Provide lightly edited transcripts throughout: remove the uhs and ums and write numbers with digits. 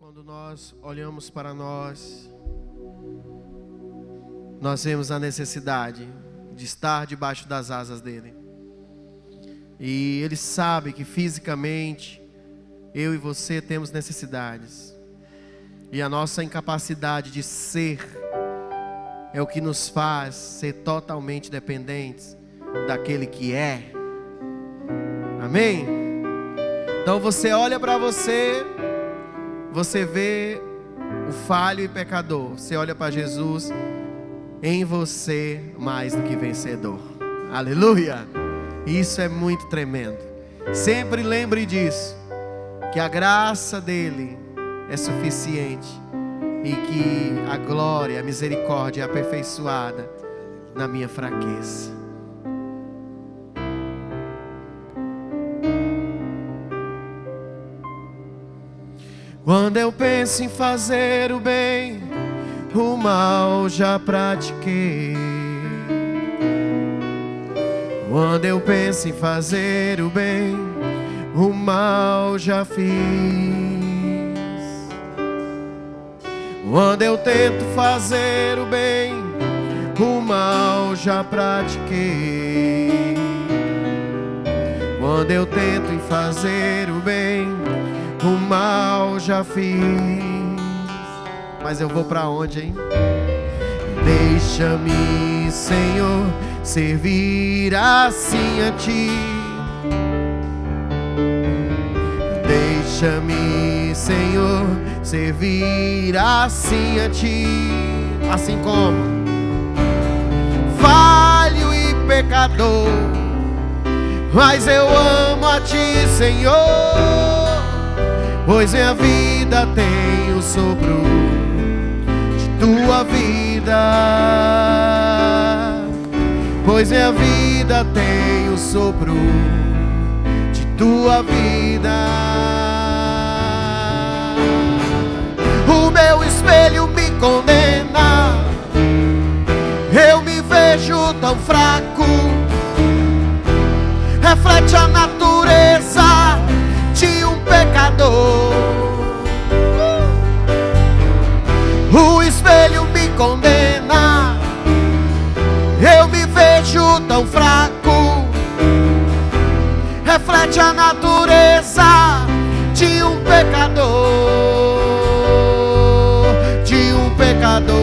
Quando nós olhamos para nós vemos a necessidade de estar debaixo das asas dele. E ele sabe que fisicamente eu e você temos necessidades. E a nossa incapacidade de ser é o que nos faz ser totalmente dependentes daquele que é. Amém? Então você olha para você, você vê o falho e pecador. Você olha para Jesus, em você mais do que vencedor. Aleluia! Isso é muito tremendo. Sempre lembre disso, que a graça dele é suficiente e que a glória, a misericórdia é aperfeiçoada na minha fraqueza. Quando eu penso em fazer o bem, o mal já pratiquei. Quando eu penso em fazer o bem, o mal já fiz. Quando eu tento fazer o bem, o mal já pratiquei. Quando eu tento em fazer o bem, o mal já fiz. Mas eu vou para onde, hein? Deixa-me, Senhor, servir assim a Ti. Deixa-me, Senhor, servir assim a Ti. Assim como falho e pecador, mas eu amo a Ti, Senhor, pois minha vida tem o sopro de Tua vida. Pois minha vida tem o sopro de Tua vida. O meu espelho me condena, eu me vejo tão fraco. Reflete a natureza de um pecador. O espelho me condena, eu me vejo tão fraco. Reflete a natureza de um pecador, de um pecador,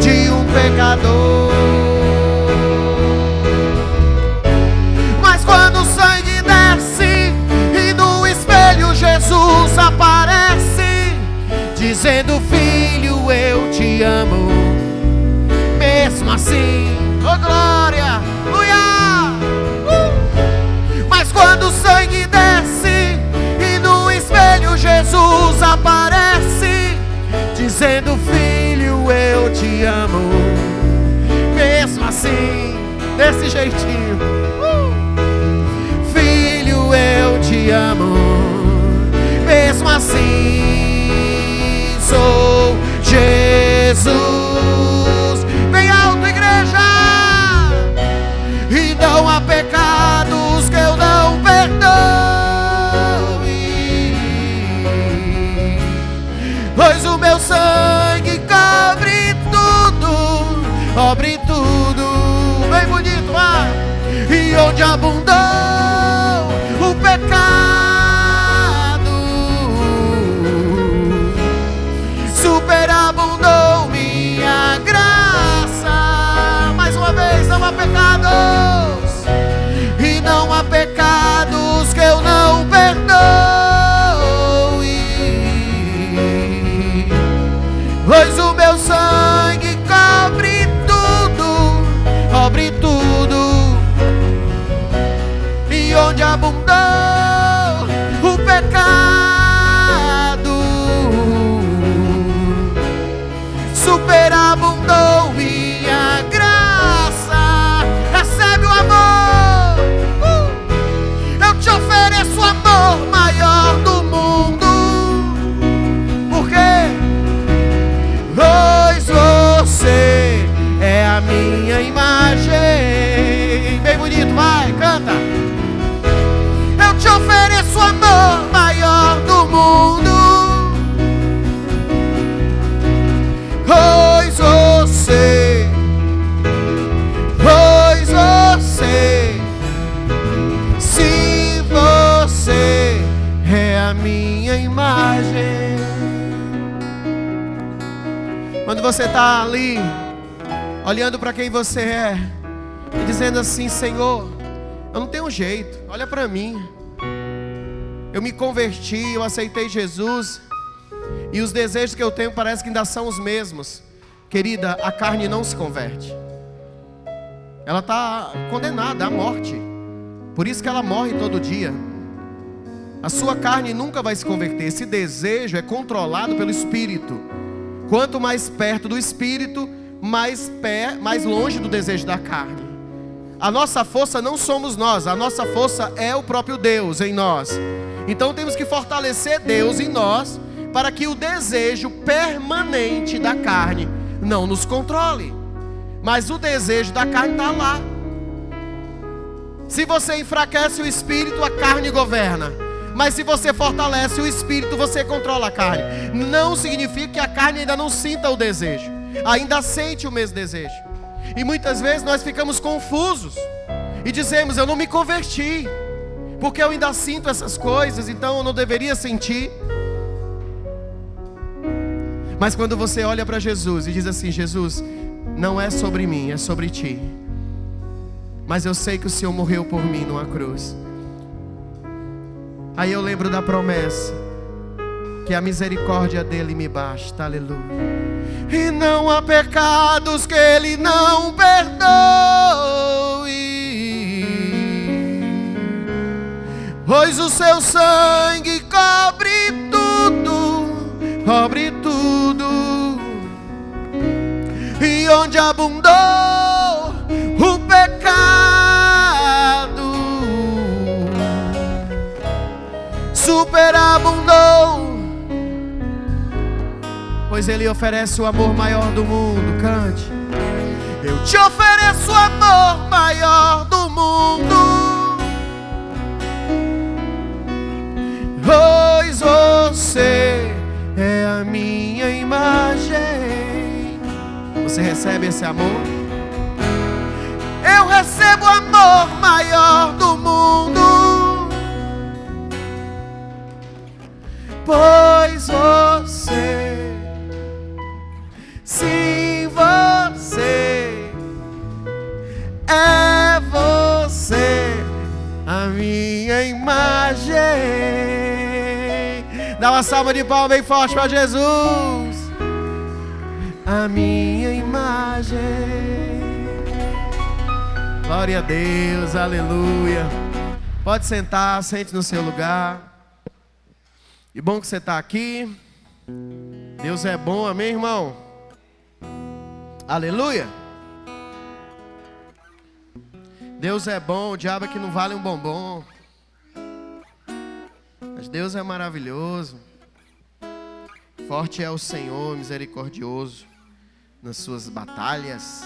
de um pecador. Mas quando o sangue desce e no espelho Jesus aparece, dizendo: filho, eu te amo. Mesmo assim, oh glória, aleluia. Mas quando o sangue desce e no espelho Jesus aparece, dizendo: filho, eu te amo. Mesmo assim, desse jeitinho, filho, eu te amo. Mesmo assim, sou Jesus. Bem alto, igreja. E não há pecados que eu não perdoe, pois o meu sangue cobre tudo, bem bonito, minha imagem. Quando você está ali, olhando para quem você é, e dizendo assim: Senhor, eu não tenho jeito, olha para mim. Eu me converti, eu aceitei Jesus, e os desejos que eu tenho parece que ainda são os mesmos. Querida, a carne não se converte. Ela está condenada à morte. Por isso que ela morre todo dia. A sua carne nunca vai se converter. Esse desejo é controlado pelo Espírito. Quanto mais perto do Espírito, mais longe do desejo da carne. A nossa força não somos nós. A nossa força é o próprio Deus em nós. Então temos que fortalecer Deus em nós, para que o desejo permanente da carne não nos controle. Mas o desejo da carne está lá. Se você enfraquece o Espírito, a carne governa. Mas se você fortalece o Espírito, você controla a carne. Não significa que a carne ainda não sinta o desejo. Ainda sente o mesmo desejo. E muitas vezes nós ficamos confusos e dizemos: eu não me converti, porque eu ainda sinto essas coisas, então eu não deveria sentir. Mas quando você olha para Jesus e diz assim: Jesus, não é sobre mim, é sobre ti. Mas eu sei que o Senhor morreu por mim numa cruz. Aí eu lembro da promessa, que a misericórdia dele me basta, aleluia. E não há pecados que ele não perdoe, pois o seu sangue cobre tudo, cobre tudo. E onde abundou o pecado, superabundou, pois ele oferece o amor maior do mundo. Cante. Eu te ofereço o amor maior do mundo, pois você é a minha imagem. Você recebe esse amor? Eu recebo o amor maior do mundo, pois você, sim, você é você, a minha imagem. Dá uma salva de palmas bem forte para Jesus. A minha imagem. Glória a Deus, aleluia. Pode sentar, sente no seu lugar. E bom que você está aqui. Deus é bom, amém, irmão? Aleluia. Deus é bom, o diabo é que não vale um bombom. Mas Deus é maravilhoso. Forte é o Senhor, misericordioso nas suas batalhas.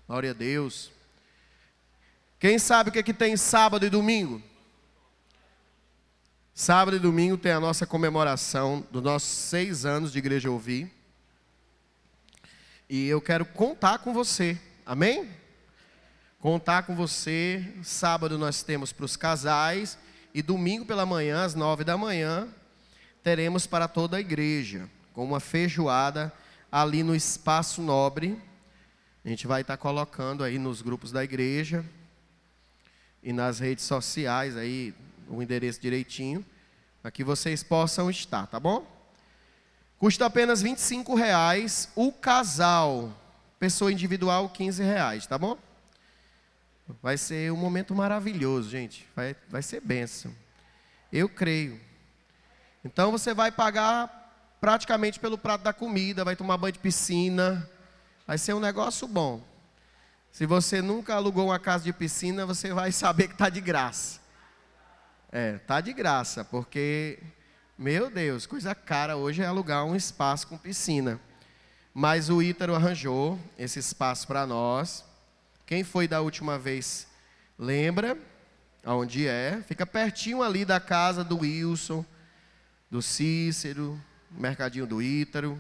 Glória a Deus. Quem sabe o que é que tem sábado e domingo? Sábado e domingo tem a nossa comemoração dos nossos 6 anos de Igreja Ouvir. E eu quero contar com você, amém? Contar com você. Sábado nós temos para os casais, e domingo pela manhã, às 9 da manhã, teremos para toda a igreja, com uma feijoada ali no Espaço Nobre. A gente vai estar colocando aí nos grupos da igreja e nas redes sociais aí o endereço direitinho, para que vocês possam estar, tá bom? Custa apenas R$25 o casal, pessoa individual R$15, tá bom? Vai ser um momento maravilhoso, gente. Vai ser bênção. Eu creio. Então você vai pagar praticamente pelo prato da comida, vai tomar banho de piscina. Vai ser um negócio bom. Se você nunca alugou uma casa de piscina, você vai saber que está de graça. Está de graça, porque, meu Deus, coisa cara hoje é alugar um espaço com piscina. Mas o Ítalo arranjou esse espaço para nós. Quem foi da última vez, lembra aonde é? Fica pertinho ali da casa do Wilson, do Cícero, mercadinho do Ítalo.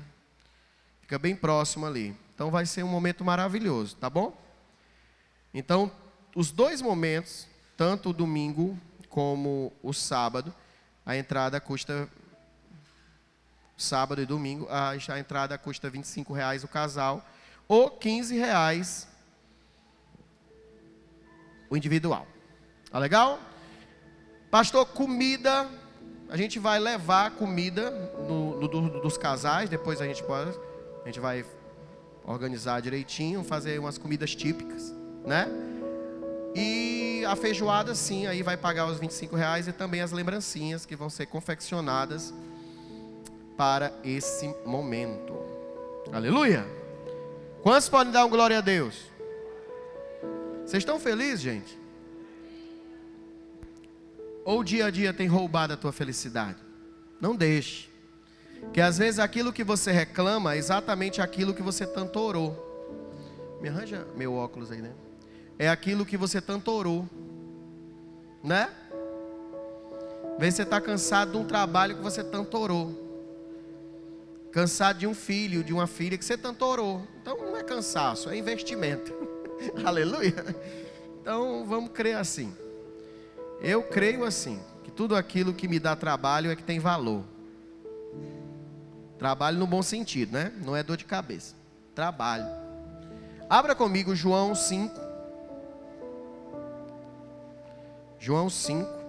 Fica bem próximo ali. Então vai ser um momento maravilhoso, tá bom? Então, os 2 momentos, tanto o domingo como o sábado. A entrada custa, sábado e domingo, a entrada custa R$25 o casal, ou R$15 o individual. Tá legal? Pastor, comida, a gente vai levar comida dos casais, depois a gente vai organizar direitinho, fazer umas comidas típicas, né? E a feijoada, sim, aí vai pagar os R$25 e também as lembrancinhas que vão ser confeccionadas para esse momento. Aleluia! Quantos podem dar um glória a Deus? Vocês estão felizes, gente? Ou o dia a dia tem roubado a tua felicidade? Não deixe. Que às vezes aquilo que você reclama é exatamente aquilo que você tanto orou. Me arranja meu óculos aí, né? É aquilo que você tanto orou, né? Vê se você está cansado de um trabalho que você tanto orou. Cansado de um filho, de uma filha que você tanto orou. Então não é cansaço, é investimento. Aleluia. Então vamos crer assim. Eu creio assim, que tudo aquilo que me dá trabalho é que tem valor. Trabalho no bom sentido, né? Não é dor de cabeça. Trabalho. Abra comigo João 5. João 5.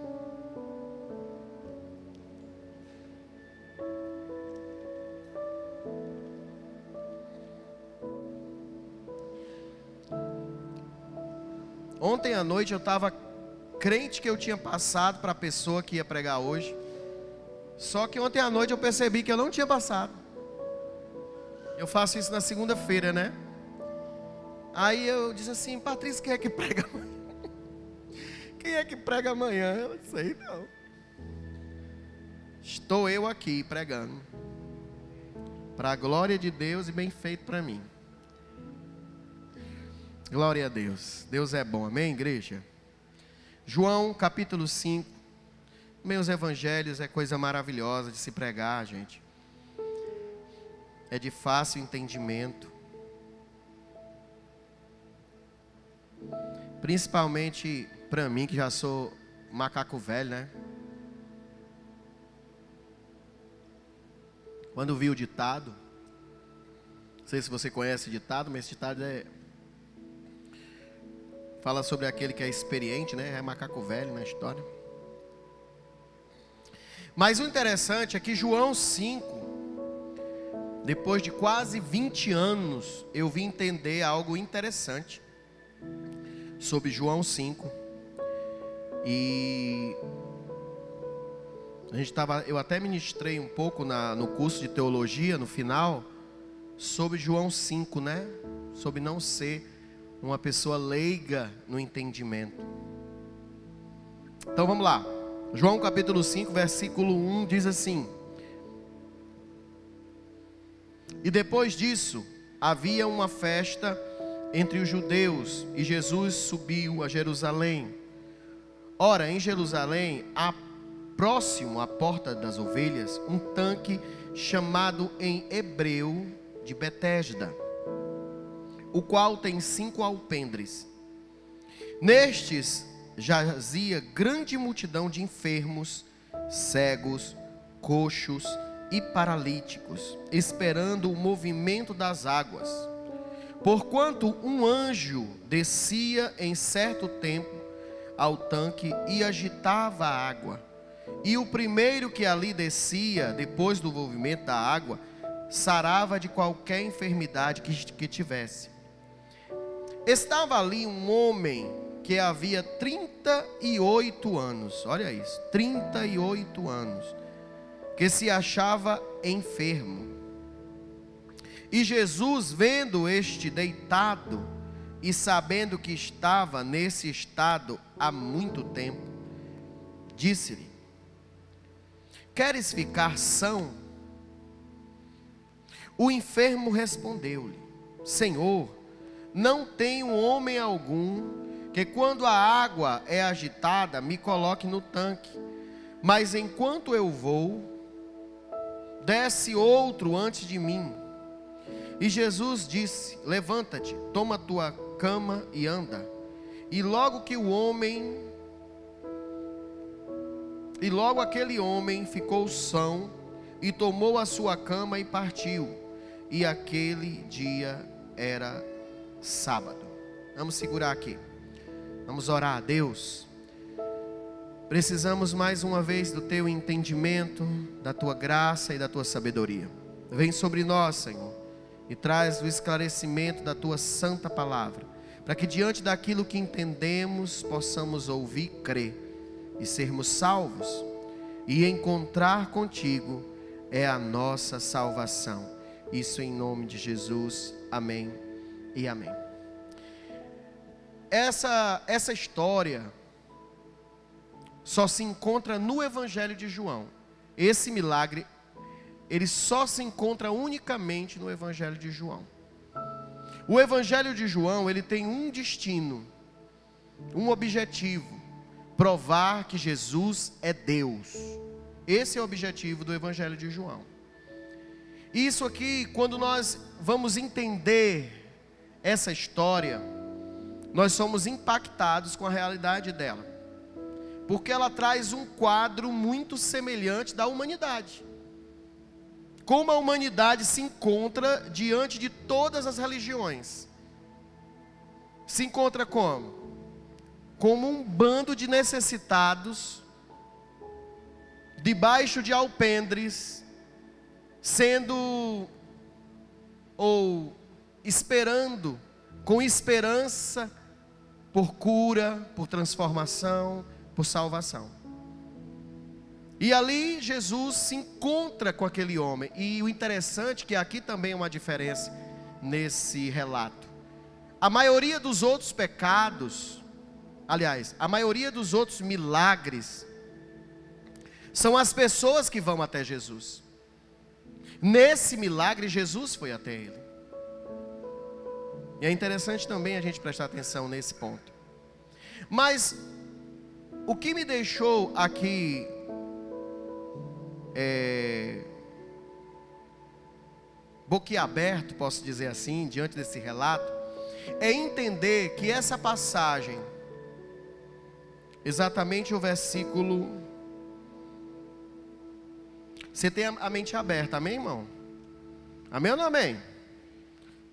Ontem à noite eu estava crente que eu tinha passado para a pessoa que ia pregar hoje. Só que ontem à noite eu percebi que eu não tinha passado. Eu faço isso na segunda-feira, né? Aí eu disse assim: Patrícia, quem é que prega amanhã? Quem é que prega amanhã? Eu não sei não. Estou eu aqui pregando. Para a glória de Deus e bem feito para mim. Glória a Deus. Deus é bom, amém, igreja? João capítulo 5. Meus evangelhos é coisa maravilhosa de se pregar, gente. É de fácil entendimento. Principalmente para mim que já sou macaco velho, né? Quando vi o ditado, não sei se você conhece o ditado, mas esse ditado fala sobre aquele que é experiente, né? É macaco velho na história. Mas o interessante é que João 5, depois de quase 20 anos, eu vim entender algo interessante sobre João 5. E eu até ministrei um pouco no curso de teologia, no final, sobre João 5, né? Sobre não ser uma pessoa leiga no entendimento. Então vamos lá. João capítulo 5, versículo 1 diz assim: E depois disso, havia uma festa entre os judeus, e Jesus subiu a Jerusalém. Ora, em Jerusalém, há próximo à porta das ovelhas, um tanque chamado em hebreu de Betesda, o qual tem 5 alpendres. Nestes jazia grande multidão de enfermos, cegos, coxos e paralíticos, esperando o movimento das águas. Porquanto um anjo descia em certo tempo ao tanque e agitava a água. E o primeiro que ali descia, depois do movimento da água, sarava de qualquer enfermidade que tivesse. Estava ali um homem que havia 38 anos, olha isso, 38 anos, que se achava enfermo. E Jesus, vendo este deitado, e sabendo que estava nesse estado há muito tempo, disse-lhe: Queres ficar são? O enfermo respondeu-lhe: Senhor, não tenho homem algum que quando a água é agitada me coloque no tanque, mas enquanto eu vou, desce outro antes de mim. E Jesus disse: Levanta-te, toma tua cama e anda. E logo que o homem E logo aquele homem ficou são, e tomou a sua cama e partiu. E aquele dia era sábado. Vamos segurar aqui. Vamos orar a Deus. Precisamos mais uma vez do teu entendimento, da tua graça e da tua sabedoria. Vem sobre nós, Senhor, e traz o esclarecimento da tua santa palavra, para que diante daquilo que entendemos, possamos ouvir, crer e sermos salvos. E encontrar contigo é a nossa salvação. Isso em nome de Jesus. Amém e amém. Essa história só se encontra no Evangelho de João. Esse milagre, ele só se encontra unicamente no Evangelho de João. O Evangelho de João, ele tem um destino, um objetivo: provar que Jesus é Deus. Esse é o objetivo do Evangelho de João. Isso aqui, quando nós vamos entender essa história, nós somos impactados com a realidade dela, porque ela traz um quadro muito semelhante da humanidade. Como a humanidade se encontra diante de todas as religiões. Se encontra como? Como um bando de necessitados, debaixo de alpendres, sendo ou esperando, com esperança por cura, por transformação, por salvação. E ali Jesus se encontra com aquele homem. E o interessante é que aqui também é uma diferença nesse relato. A maioria dos outros pecados, aliás, a maioria dos outros milagres, são as pessoas que vão até Jesus. Nesse milagre, Jesus foi até ele. E é interessante também a gente prestar atenção nesse ponto. Mas o que me deixou aqui boquiaberto, posso dizer assim, diante desse relato, é entender que essa passagem, exatamente o versículo... Você tem a mente aberta, amém, irmão? Amém ou não amém?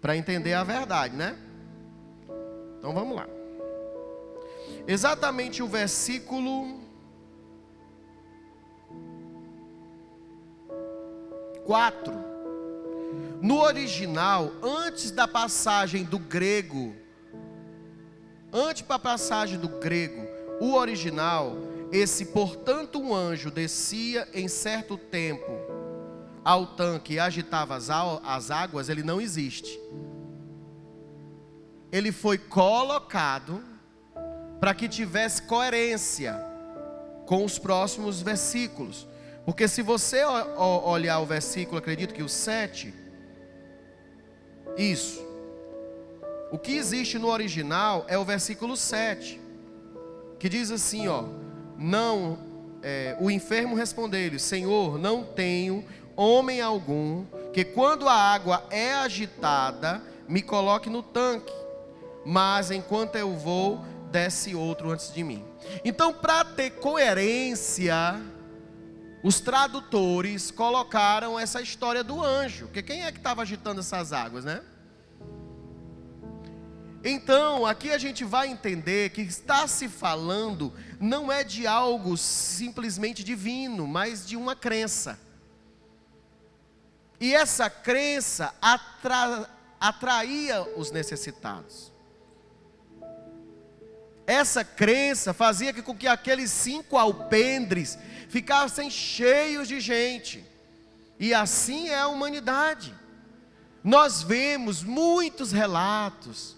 Para entender a verdade, né? Então vamos lá. Exatamente o versículo 4. No original, antes da passagem do grego, o original, esse portanto um anjo descia em certo tempo ao tanque e agitava as águas, ele não existe. Ele foi colocado para que tivesse coerência com os próximos versículos. Porque se você olhar o versículo, acredito que o 7, isso. O que existe no original é o versículo 7, que diz assim, o enfermo respondeu-lhe: Senhor, não tenho homem algum que quando a água é agitada me coloque no tanque, mas enquanto eu vou, desce outro antes de mim. Então, para ter coerência, os tradutores colocaram essa história do anjo, porque quem é que estava agitando essas águas, né? Então, aqui a gente vai entender que está se falando não é de algo simplesmente divino, mas de uma crença. E essa crença atraía os necessitados. Essa crença fazia com que aqueles 5 alpendres ficassem cheios de gente. E assim é a humanidade. Nós vemos muitos relatos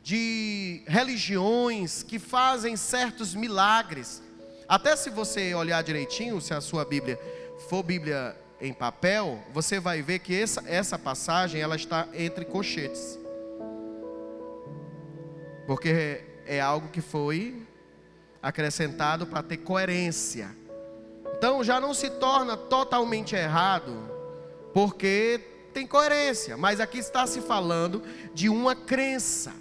de religiões que fazem certos milagres. Até se você olhar direitinho, se a sua Bíblia for Bíblia em papel, você vai ver que essa passagem ela está entre colchetes. Porque é algo que foi acrescentado para ter coerência. Então já não se torna totalmente errado, porque tem coerência. Mas aqui está se falando de uma crença.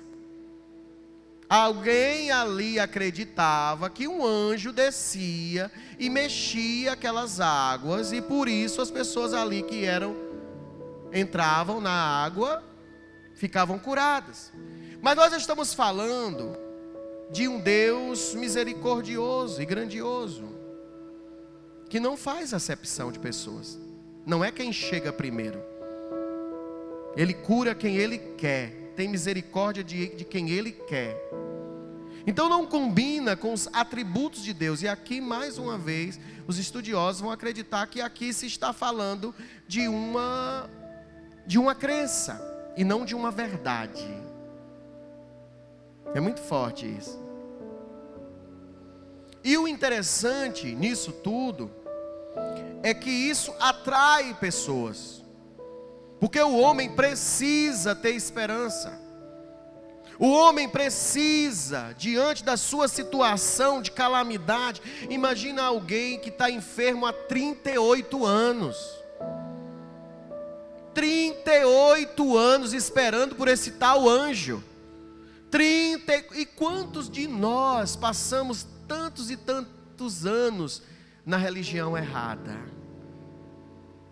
Alguém ali acreditava que um anjo descia e mexia aquelas águas, e por isso as pessoas ali que entravam na água ficavam curadas. Mas nós estamos falando de um Deus misericordioso e grandioso, que não faz acepção de pessoas. Não é quem chega primeiro. Ele cura quem Ele quer, tem misericórdia de quem Ele quer. Então não combina com os atributos de Deus. E aqui, mais uma vez, os estudiosos vão acreditar que aqui se está falando de uma crença e não de uma verdade. É muito forte isso. E o interessante nisso tudo é que isso atrai pessoas, porque o homem precisa ter esperança. O homem precisa, diante da sua situação de calamidade. Imagina alguém que está enfermo há 38 anos. 38 anos esperando por esse tal anjo. E quantos de nós passamos tantos e tantos anos na religião errada,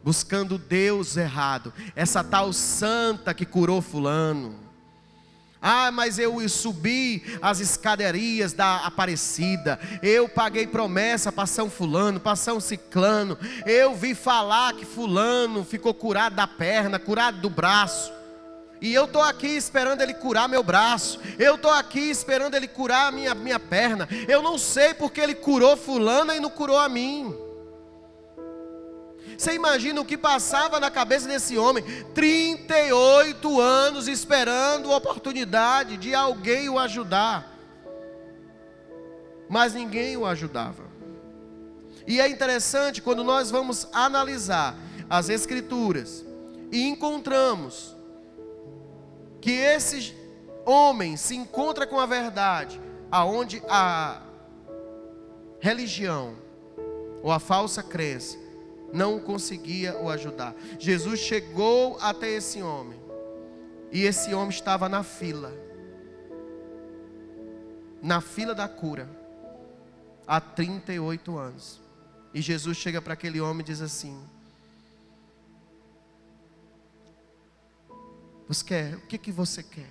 buscando Deus errado, essa tal santa que curou fulano. Ah, mas eu subi as escadarias da Aparecida, eu paguei promessa para São Fulano, para São Ciclano, eu vi falar que fulano ficou curado da perna, curado do braço, e eu estou aqui esperando ele curar meu braço, eu estou aqui esperando ele curar a minha perna. Eu não sei porque ele curou fulano e não curou a mim. Você imagina o que passava na cabeça desse homem, 38 anos esperando a oportunidade de alguém o ajudar, mas ninguém o ajudava. E é interessante quando nós vamos analisar as Escrituras e encontramos que esse homem se encontra com a verdade, aonde a religião ou a falsa crença não conseguia o ajudar. Jesus chegou até esse homem, e esse homem estava na fila da cura, há 38 anos. E Jesus chega para aquele homem e diz assim: o que você quer?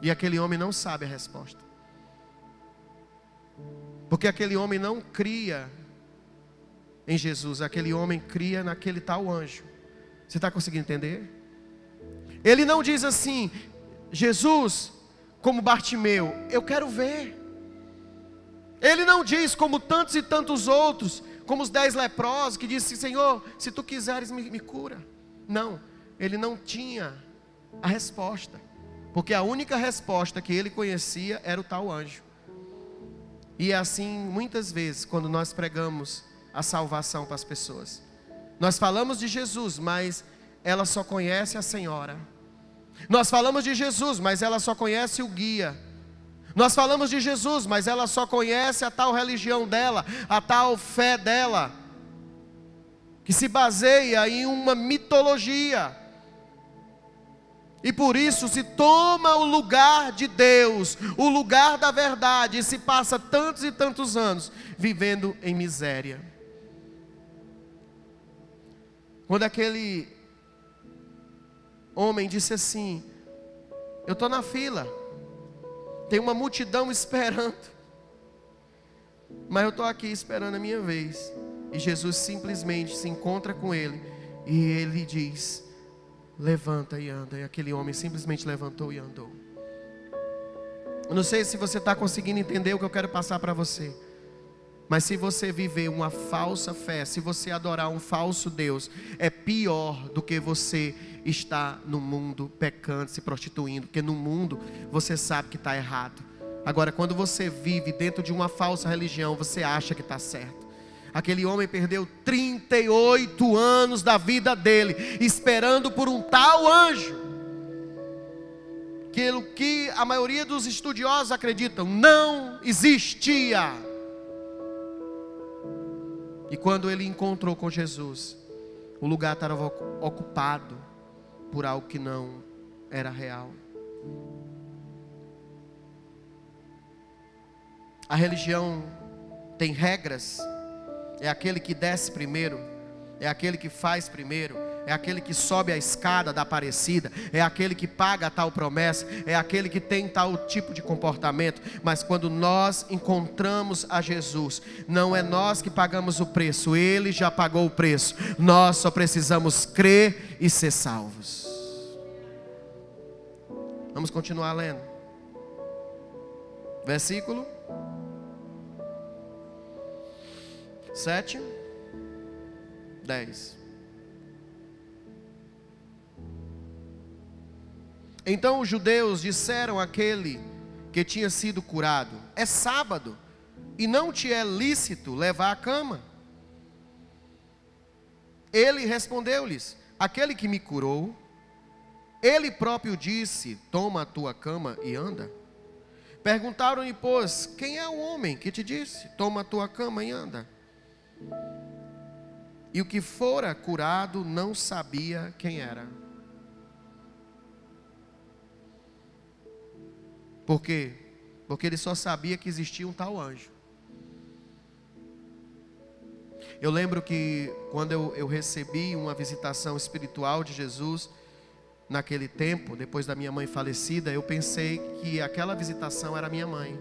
E aquele homem não sabe a resposta, porque aquele homem não cria em Jesus, aquele homem cria naquele tal anjo. Você está conseguindo entender? Ele não diz assim: Jesus, como Bartimeu, eu quero ver. Ele não diz como tantos e tantos outros, como os 10 leprosos, que disse: Senhor, se tu quiseres me cura. Não, ele não tinha a resposta, porque a única resposta que ele conhecia era o tal anjo. E é assim muitas vezes quando nós pregamos a salvação para as pessoas. Nós falamos de Jesus, mas ela só conhece a senhora. Nós falamos de Jesus, mas ela só conhece o guia. Nós falamos de Jesus, mas ela só conhece a tal religião dela, a tal fé dela, que se baseia em uma mitologia. E por isso se toma o lugar de Deus, o lugar da verdade, e se passa tantos e tantos anos vivendo em miséria. Quando aquele homem disse assim: eu estou na fila, tem uma multidão esperando, mas eu estou aqui esperando a minha vez. E Jesus simplesmente se encontra com ele, e ele diz: levanta e anda. E aquele homem simplesmente levantou e andou. Eu não sei se você está conseguindo entender o que eu quero passar para você, mas se você viver uma falsa fé, se você adorar um falso Deus, é pior do que você estar no mundo pecando, se prostituindo, porque no mundo você sabe que está errado. Agora, quando você vive dentro de uma falsa religião, você acha que está certo. Aquele homem perdeu 38 anos da vida dele, esperando por um tal anjo, que a maioria dos estudiosos acreditam não existia. E quando ele encontrou com Jesus, o lugar estava ocupado por algo que não era real. A religião tem regras. É aquele que desce primeiro, é aquele que faz primeiro, é aquele que sobe a escada da Aparecida, é aquele que paga tal promessa, é aquele que tem tal tipo de comportamento. Mas quando nós encontramos a Jesus, não é nós que pagamos o preço, Ele já pagou o preço. Nós só precisamos crer e ser salvos. Vamos continuar lendo. Versículo 7, 10. Então os judeus disseram àquele que tinha sido curado: é sábado, e não te é lícito levar a cama. Ele respondeu-lhes: aquele que me curou, ele próprio disse: toma a tua cama e anda. Perguntaram-lhe, pois, quem é o homem que te disse: toma a tua cama e anda? E o que fora curado não sabia quem era. Por quê? Porque ele só sabia que existia um tal anjo. Eu lembro que quando eu recebi uma visitação espiritual de Jesus, naquele tempo, depois da minha mãe falecida, eu pensei que aquela visitação era minha mãe.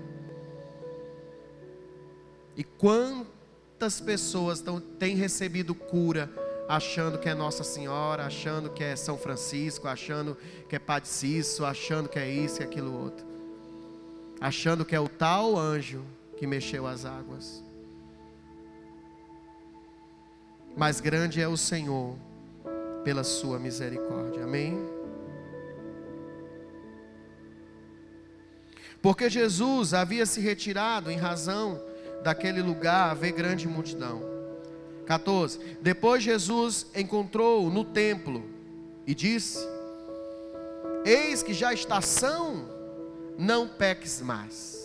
E quantas pessoas têm recebido cura, achando que é Nossa Senhora, achando que é São Francisco, achando que é Padre Cício, achando que é isso e aquilo outro, achando que é o tal anjo que mexeu as águas. Mas grande é o Senhor pela sua misericórdia, amém? Porque Jesus havia se retirado em razão daquele lugar haver grande multidão. 14. Depois Jesus encontrou-o no templo e disse: eis que já está são, não peques mais.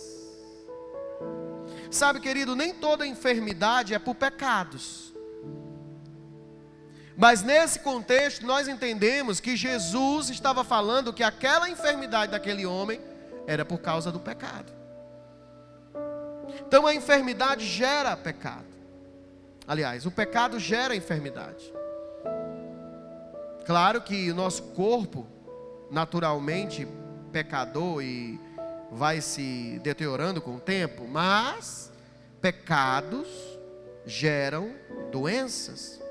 Sabe, querido, nem toda enfermidade é por pecados. Mas nesse contexto nós entendemos que Jesus estava falando que aquela enfermidade daquele homem era por causa do pecado. Então a enfermidade gera pecado. Aliás, o pecado gera enfermidade. Claro que o nosso corpo, naturalmente pecador, e vai se deteriorando com o tempo, mas pecados geram doenças.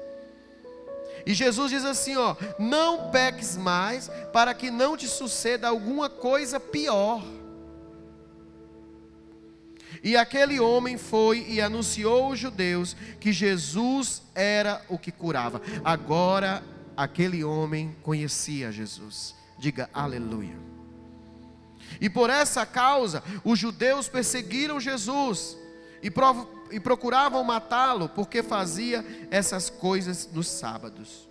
E Jesus diz assim, ó: não peques mais, para que não te suceda alguma coisa pior. E aquele homem foi e anunciou aos judeus que Jesus era o que curava. Agora aquele homem conhecia Jesus. Diga aleluia. E por essa causa os judeus perseguiram Jesus e procuravam matá-lo, porque fazia essas coisas nos sábados.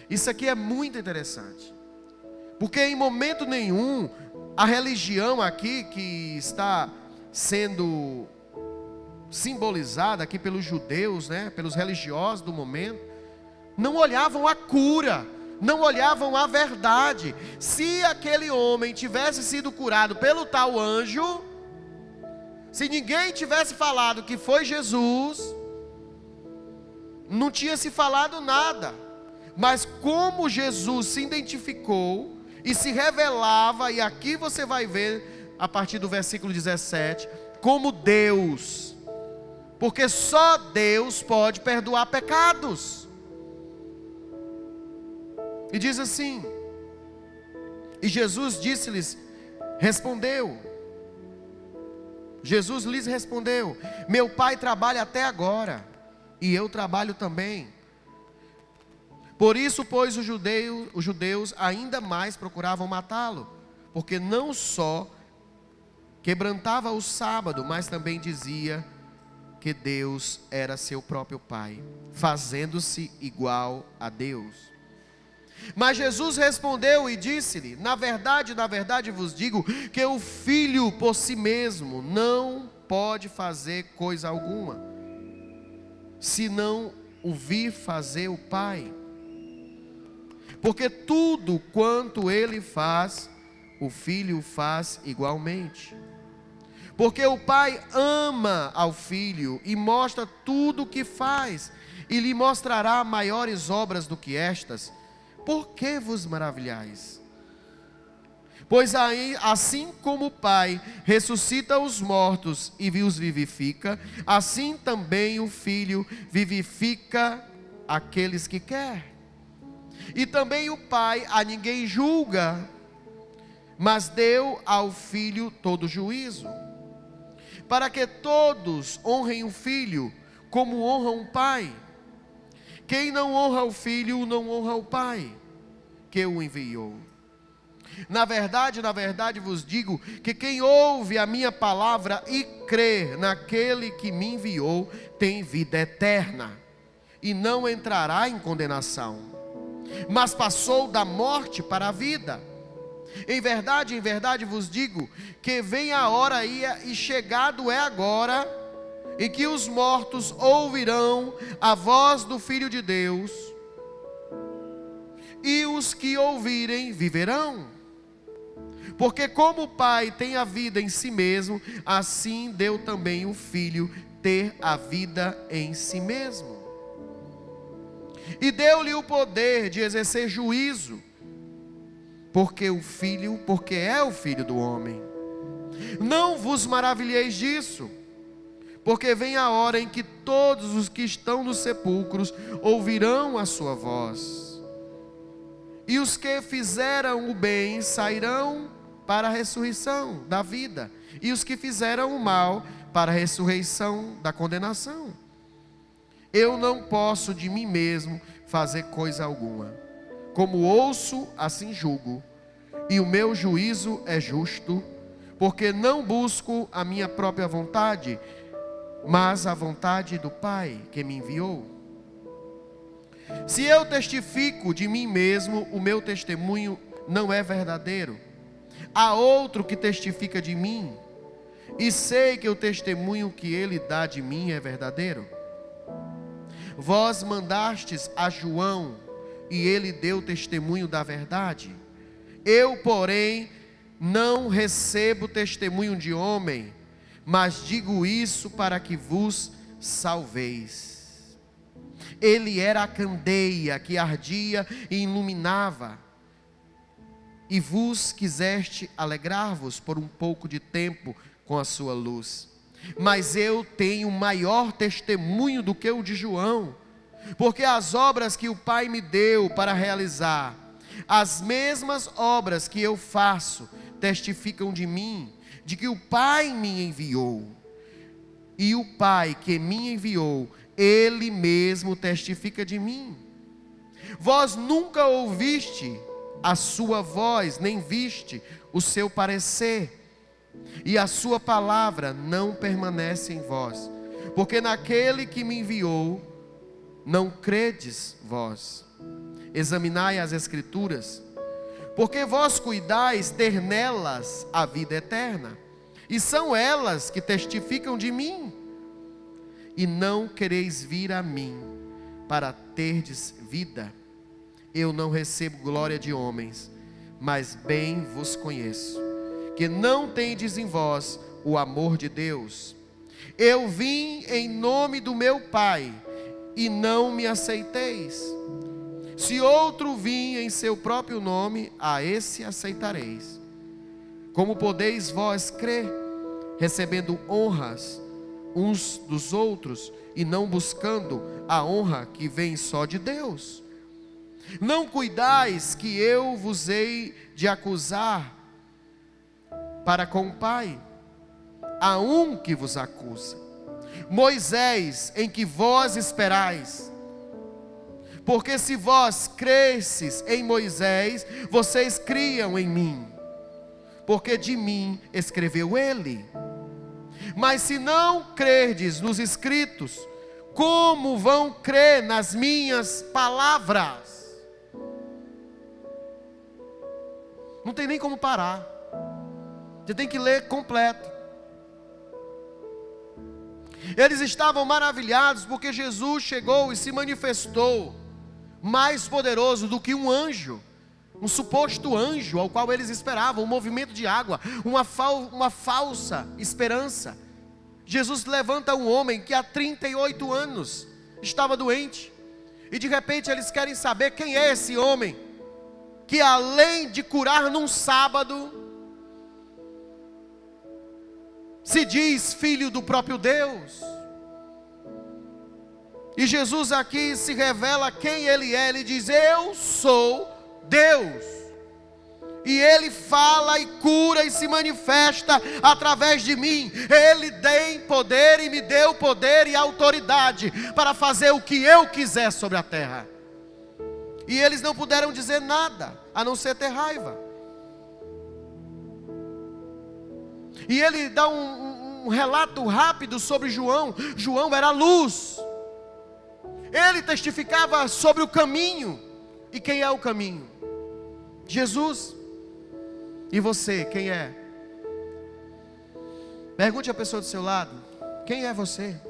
Isso aqui é muito interessante, porque em momento nenhum a religião aqui que está sendo simbolizada aqui pelos judeus, né, pelos religiosos do momento, não olhavam a cura, não olhavam a verdade. Se aquele homem tivesse sido curado pelo tal anjo, se ninguém tivesse falado que foi Jesus, não tinha se falado nada. Mas como Jesus se identificou e se revelava, e aqui você vai ver a partir do versículo 17, como Deus, porque só Deus pode perdoar pecados. E diz assim: e Jesus Jesus lhes respondeu: meu pai trabalha até agora, e eu trabalho também. Por isso, pois, os judeus ainda mais procuravam matá-lo, porque não só quebrantava o sábado, mas também dizia que Deus era seu próprio Pai, fazendo-se igual a Deus. Mas Jesus respondeu e disse-lhe: na verdade vos digo que o filho por si mesmo não pode fazer coisa alguma, se não o vir fazer o Pai. Porque tudo quanto ele faz, o filho faz igualmente. Porque o Pai ama ao Filho e mostra tudo o que faz, e lhe mostrará maiores obras do que estas. Por que vos maravilhais? Pois aí, assim como o Pai ressuscita os mortos e os vivifica, assim também o Filho vivifica aqueles que quer. E também o Pai a ninguém julga, mas deu ao Filho todo juízo, para que todos honrem o Filho como honram o Pai. Quem não honra o Filho, não honra o Pai que o enviou. Na verdade vos digo que quem ouve a minha palavra e crê naquele que me enviou, tem vida eterna, e não entrará em condenação, mas passou da morte para a vida. Em verdade vos digo que vem a hora e chegado é agora, em que os mortos ouvirão a voz do Filho de Deus, e os que ouvirem viverão. Porque como o Pai tem a vida em si mesmo, assim deu também o Filho ter a vida em si mesmo. E deu-lhe o poder de exercer juízo, porque é o Filho do homem. Não vos maravilheis disso, porque vem a hora em que todos os que estão nos sepulcros ouvirão a sua voz, e os que fizeram o bem sairão para a ressurreição da vida, e os que fizeram o mal para a ressurreição da condenação. Eu não posso de mim mesmo fazer coisa alguma. Como ouço, assim julgo, e o meu juízo é justo, porque não busco a minha própria vontade, mas a vontade do Pai que me enviou. Se eu testifico de mim mesmo, o meu testemunho não é verdadeiro. Há outro que testifica de mim, e sei que o testemunho que ele dá de mim é verdadeiro. Vós mandastes a João, e ele deu testemunho da verdade. Eu, porém, não recebo testemunho de homem, mas digo isso para que vos salveis. Ele era a candeia que ardia e iluminava, e vos quiseste alegrar-vos por um pouco de tempo com a sua luz. Mas eu tenho maior testemunho do que o de João, porque as obras que o Pai me deu para realizar, as mesmas obras que eu faço, testificam de mim, de que o Pai me enviou. E o Pai que me enviou, Ele mesmo testifica de mim. Vós nunca ouviste a sua voz, nem viste o seu parecer, e a sua palavra não permanece em vós, porque naquele que me enviou, não credes vós. Examinai as Escrituras, porque vós cuidais ter nelas a vida eterna, e são elas que testificam de mim. E não quereis vir a mim, para terdes vida. Eu não recebo glória de homens, mas bem vos conheço, que não tendes em vós o amor de Deus. Eu vim em nome do meu Pai, e não me aceiteis. Se outro vir em seu próprio nome, a esse aceitareis. Como podeis vós crer, recebendo honras uns dos outros, e não buscando a honra que vem só de Deus? Não cuidais que eu vos hei de acusar para com o Pai. Há um que vos acusa, Moisés, em que vós esperais. Porque se vós cresces em Moisés, vocês criam em mim, porque de mim escreveu ele. Mas se não crerdes nos escritos, como vão crer nas minhas palavras? Não tem nem como parar. Você tem que ler completo. Eles estavam maravilhados porque Jesus chegou e se manifestou mais poderoso do que um anjo um suposto anjo ao qual eles esperavam, um movimento de água, uma falsa esperança. Jesus levanta um homem que há 38 anos estava doente, e de repente eles querem saber quem é esse homem, que além de curar num sábado, se diz filho do próprio Deus. E Jesus aqui se revela quem Ele é. Ele diz: eu sou Deus. E Ele fala e cura e se manifesta através de mim. Ele tem poder e me deu poder e autoridade para fazer o que eu quiser sobre a terra. E eles não puderam dizer nada, a não ser ter raiva. E ele dá um relato rápido sobre João. João era luz. Ele testificava sobre o caminho. E quem é o caminho? Jesus. E você, quem é? Pergunte à pessoa do seu lado: quem é você?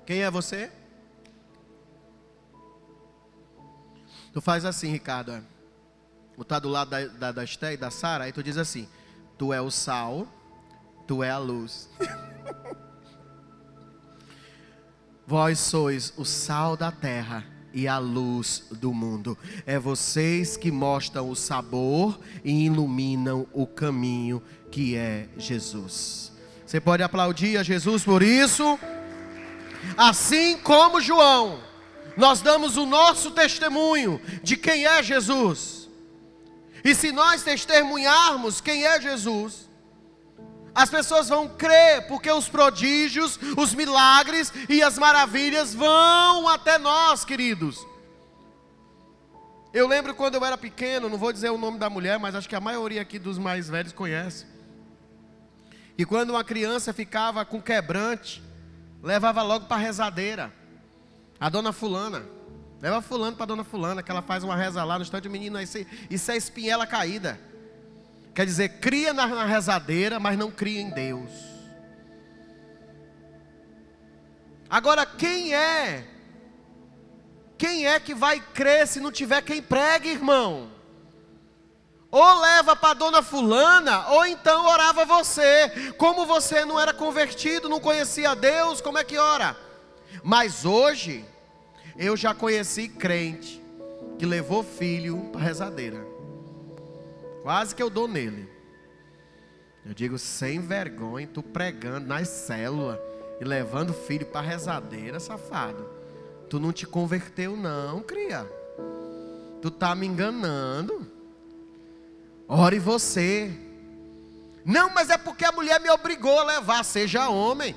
Quem é você? Tu faz assim, Ricardo. Tu tá do lado da Esté e da Sara. Aí tu diz assim: tu é o sal, tu é a luz. Vós sois o sal da terra e a luz do mundo. É vocês que mostram o sabor e iluminam o caminho que é Jesus. Você pode aplaudir a Jesus por isso? Assim como João, nós damos o nosso testemunho de quem é Jesus. E se nós testemunharmos quem é Jesus, as pessoas vão crer, porque os prodígios, os milagres e as maravilhas vão até nós, queridos. Eu lembro quando eu era pequeno, não vou dizer o nome da mulher, mas acho que a maioria aqui dos mais velhos conhece. E quando uma criança ficava com quebrante, levava logo para a rezadeira. A dona fulana, leva fulano para a dona fulana, que ela faz uma reza lá no instante. Menino, isso é espinhela caída. Quer dizer, cria na rezadeira, mas não cria em Deus. Agora, quem é que vai crer se não tiver quem pregue, irmão? Ou leva para a dona fulana, ou então orava você. Como você não era convertido, não conhecia Deus, como é que ora? Mas hoje, eu já conheci crente que levou filho para a rezadeira. Quase que eu dou nele. Eu digo: sem vergonha, tu pregando nas células e levando filho para a rezadeira, safado. Tu não te converteu não, cria. Tu tá me enganando. Ore você. Não, mas é porque a mulher me obrigou a levar. Seja homem.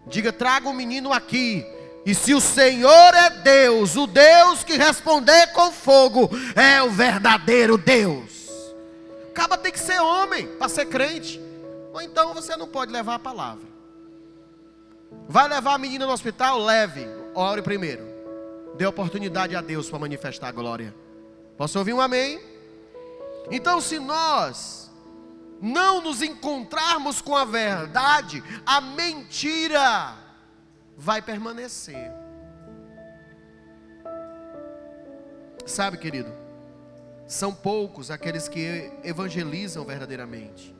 Diga: traga o menino aqui. E se o Senhor é Deus, o Deus que responder com fogo, é o verdadeiro Deus. Acaba tem que ser homem para ser crente. Ou então você não pode levar a palavra. Vai levar a menina no hospital? Leve. Ore primeiro. Dê oportunidade a Deus para manifestar a glória. Posso ouvir um amém? Então, se nós não nos encontrarmos com a verdade, a mentira vai permanecer. Sabe, querido, são poucos aqueles que evangelizam verdadeiramente.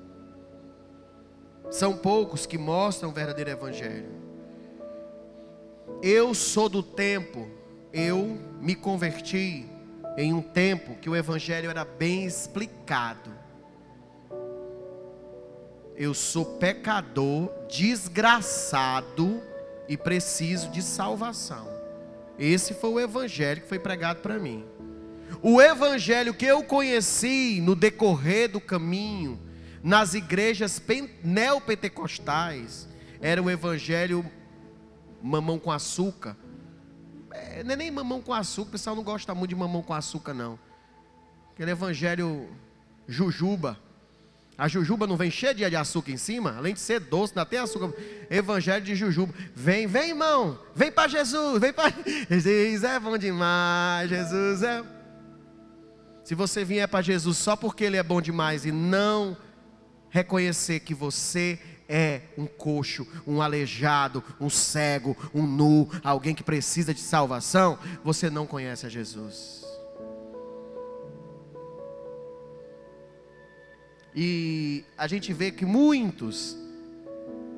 São poucos que mostram o verdadeiro evangelho. Eu sou do tempo, eu me converti em um tempo que o evangelho era bem explicado. Eu sou pecador, desgraçado e preciso de salvação. Esse foi o evangelho que foi pregado para mim. O evangelho que eu conheci no decorrer do caminho, nas igrejas neopentecostais, era o evangelho mamão com açúcar. Não é nem mamão com açúcar, o pessoal não gosta muito de mamão com açúcar não. Aquele evangelho jujuba. A jujuba não vem cheia de açúcar em cima? Além de ser doce, ainda tem açúcar. Evangelho de jujuba. Vem irmão, vem para Jesus, vem para Jesus, é bom demais, Jesus é. Se você vier para Jesus só porque Ele é bom demais e não reconhecer que você é um coxo, um aleijado, um cego, um nu, alguém que precisa de salvação, você não conhece a Jesus. E a gente vê que muitos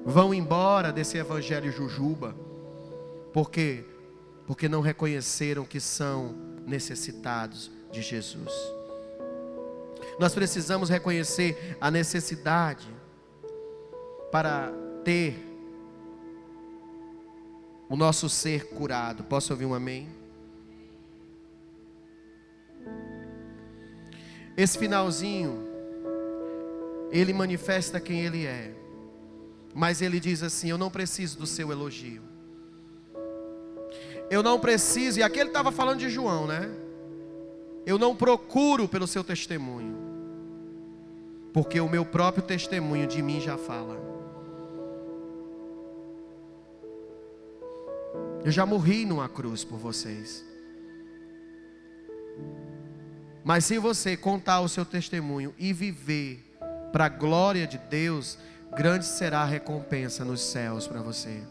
vão embora desse evangelho jujuba. Por quê? Porque não reconheceram que são necessitados de Jesus. Nós precisamos reconhecer a necessidade para ter o nosso ser curado. Posso ouvir um amém? Esse finalzinho, ele manifesta quem ele é. Mas ele diz assim: eu não preciso do seu elogio. Eu não preciso, e aqui ele estava falando de João, né? Eu não procuro pelo seu testemunho, porque o meu próprio testemunho de mim já fala. Eu já morri numa cruz por vocês. Mas se você contar o seu testemunho e viver para a glória de Deus, grande será a recompensa nos céus para você.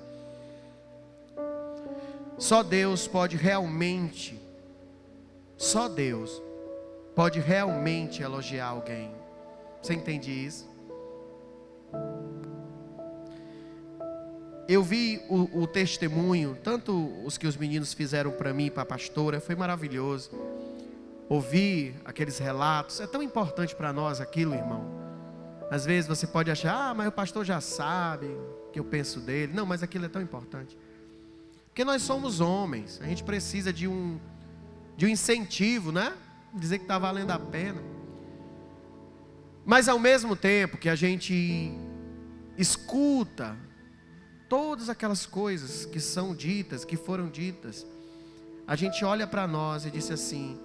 Só Deus pode realmente elogiar alguém. Você entende isso? Eu vi o testemunho, tanto os que os meninos fizeram para mim e para a pastora, foi maravilhoso. Ouvir aqueles relatos, é tão importante para nós aquilo, irmão. Às vezes você pode achar, mas o pastor já sabe o que eu penso dele. Não, mas aquilo é tão importante. Porque nós somos homens, a gente precisa de um incentivo, né? Dizer que está valendo a pena. Mas ao mesmo tempo que a gente escuta todas aquelas coisas que são ditas, que foram ditas, a gente olha para nós e diz assim: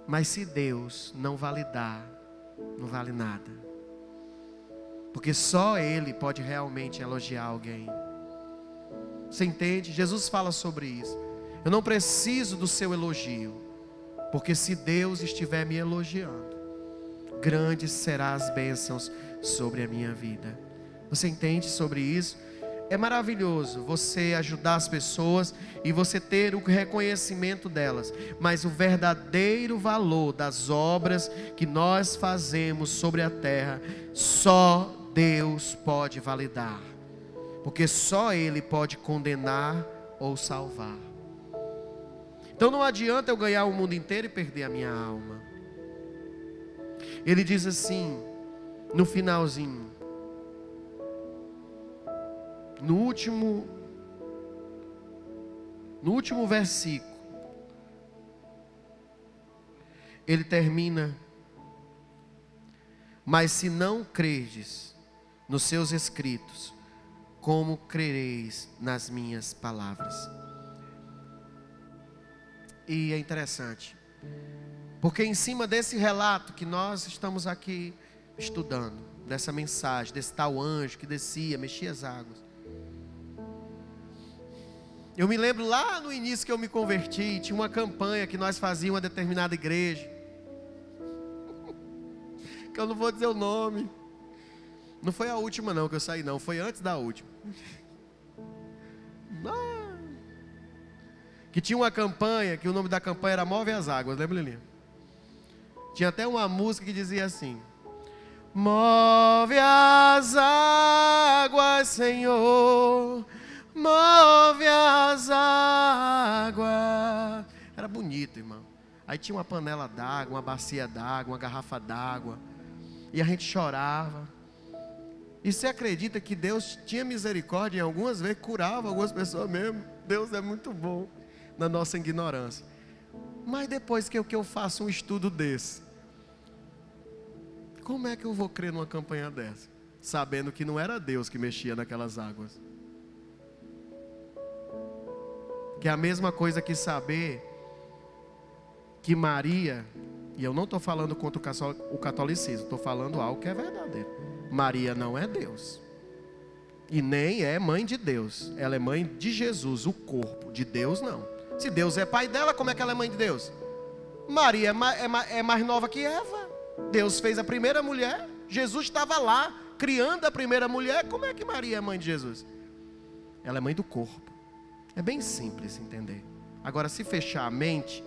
mas se Deus não validar, não vale nada. Porque só Ele pode realmente elogiar alguém. Você entende? Jesus fala sobre isso. Eu não preciso do seu elogio, porque se Deus estiver me elogiando, grandes serão as bênçãos sobre a minha vida. Você entende sobre isso? É maravilhoso você ajudar as pessoas e você ter o reconhecimento delas, mas o verdadeiro valor das obras que nós fazemos sobre a terra, só Deus pode validar, porque só Ele pode condenar ou salvar. Então não adianta eu ganhar o mundo inteiro e perder a minha alma. Ele diz assim, no finalzinho, no último versículo, ele termina: mas se não credes nos seus escritos, como crereis nas minhas palavras? E é interessante, porque em cima desse relato que nós estamos aqui estudando, dessa mensagem, desse tal anjo que descia, mexia as águas, eu me lembro lá no início que eu me converti, tinha uma campanha que nós fazíamos em uma determinada igreja, que eu não vou dizer o nome. Não foi a última não que eu saí não, foi antes da última. Que tinha uma campanha, que o nome da campanha era Move as Águas, lembra, Lilinha? Tinha até uma música que dizia assim: move as águas, Senhor, move as águas. Era bonito, irmão. Aí tinha uma panela d'água, uma bacia d'água, uma garrafa d'água, e a gente chorava. E você acredita que Deus tinha misericórdia em algumas vezes, curava algumas pessoas mesmo? Deus é muito bom na nossa ignorância. Mas depois que eu faço um estudo desse, como é que eu vou crer numa campanha dessa, sabendo que não era Deus que mexia naquelas águas? Que é a mesma coisa que saber que Maria, e eu não estou falando contra o catolicismo, estou falando algo que é verdadeiro. Maria não é Deus, e nem é mãe de Deus. Ela é mãe de Jesus, o corpo de Deus não. Se Deus é pai dela, como é que ela é mãe de Deus? Maria é mais nova que Eva. Deus fez a primeira mulher, Jesus estava lá, criando a primeira mulher. Como é que Maria é mãe de Jesus? Ela é mãe do corpo. É bem simples entender. Agora, se fechar a mente,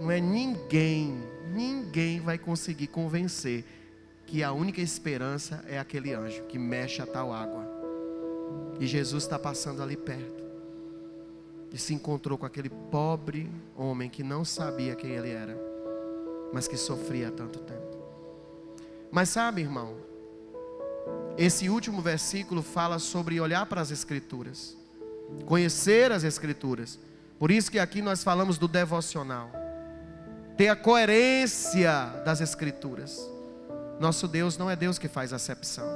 não é ninguém vai conseguir convencer que a única esperança é aquele anjo que mexe a tal água. E Jesus está passando ali perto. E se encontrou com aquele pobre homem que não sabia quem ele era, mas que sofria há tanto tempo. Mas sabe, irmão, esse último versículo fala sobre olhar para as Escrituras, conhecer as Escrituras. Por isso que aqui nós falamos do devocional, ter a coerência das Escrituras. Nosso Deus não é Deus que faz acepção,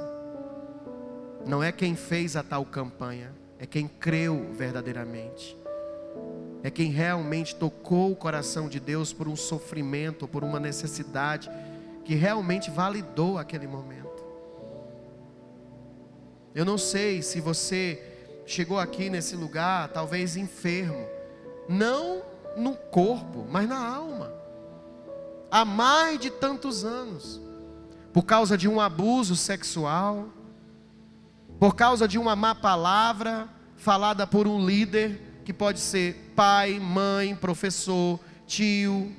não é quem fez a tal campanha, é quem creu verdadeiramente, é quem realmente tocou o coração de Deus por um sofrimento, por uma necessidade que realmente validou aquele momento. Eu não sei se você chegou aqui nesse lugar, talvez enfermo, não no corpo, mas na alma, há mais de tantos anos, por causa de um abuso sexual, por causa de uma má palavra falada por um líder, que pode ser pai, mãe, professor, tio,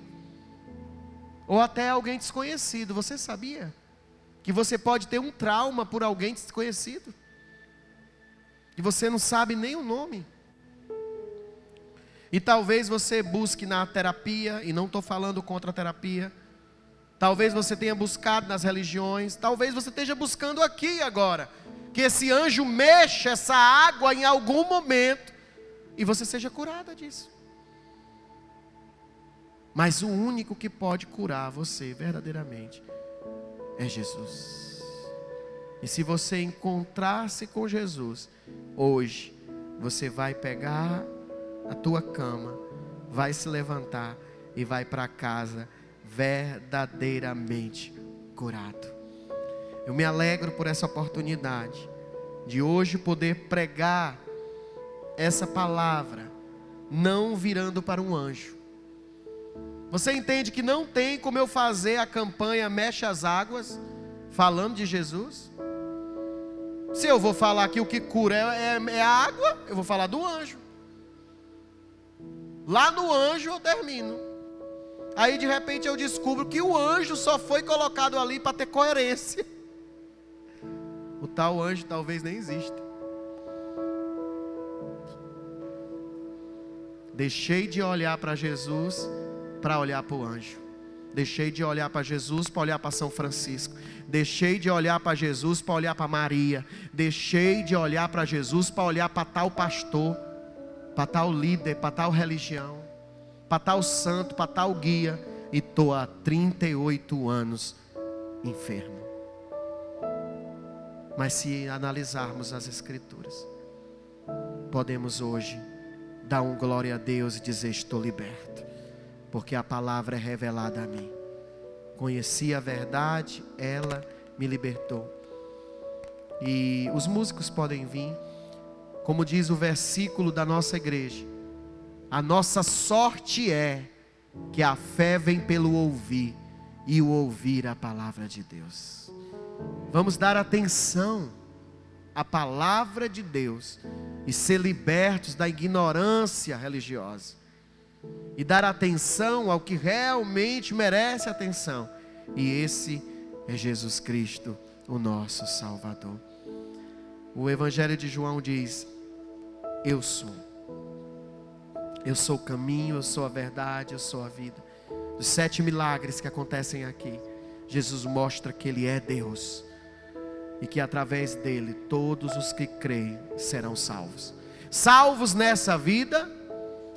ou até alguém desconhecido. Você sabia que você pode ter um trauma por alguém desconhecido, que você não sabe nem o nome? E talvez você busque na terapia, e não estou falando contra a terapia. Talvez você tenha buscado nas religiões, talvez você esteja buscando aqui agora, que esse anjo mexa essa água em algum momento, e você seja curada disso. Mas o único que pode curar você verdadeiramente é Jesus. E se você encontrar-se com Jesus, hoje, você vai pegar a tua cama, vai se levantar e vai para casa verdadeiramente curado. Eu me alegro por essa oportunidade de hoje poder pregar essa palavra, não virando para um anjo. Você entende que não tem como eu fazer a campanha Mexe as Águas falando de Jesus? Se eu vou falar que o que cura é a água, eu vou falar do anjo. Lá no anjo eu termino. Aí de repente eu descubro que o anjo só foi colocado ali para ter coerência. O tal anjo talvez nem exista. Deixei de olhar para Jesus para olhar para o anjo. Deixei de olhar para Jesus para olhar para São Francisco. Deixei de olhar para Jesus para olhar para Maria. Deixei de olhar para Jesus para olhar para tal pastor, para tal líder, para tal religião, para tal santo, para tal guia. E estou há 38 anos enfermo. Mas se analisarmos as Escrituras, podemos hoje dar um glória a Deus e dizer: estou liberto, porque a palavra é revelada a mim. Conheci a verdade, ela me libertou. E os músicos podem vir. Como diz o versículo da nossa igreja, a nossa sorte é que a fé vem pelo ouvir, e o ouvir a palavra de Deus. Vamos dar atenção à palavra de Deus e ser libertos da ignorância religiosa, e dar atenção ao que realmente merece atenção, e esse é Jesus Cristo, o nosso Salvador. O Evangelho de João diz: eu sou o caminho, eu sou a verdade, eu sou a vida. Os 7 milagres que acontecem aqui, Jesus mostra que Ele é Deus, e que através dele todos os que creem serão salvos. Salvos nessa vida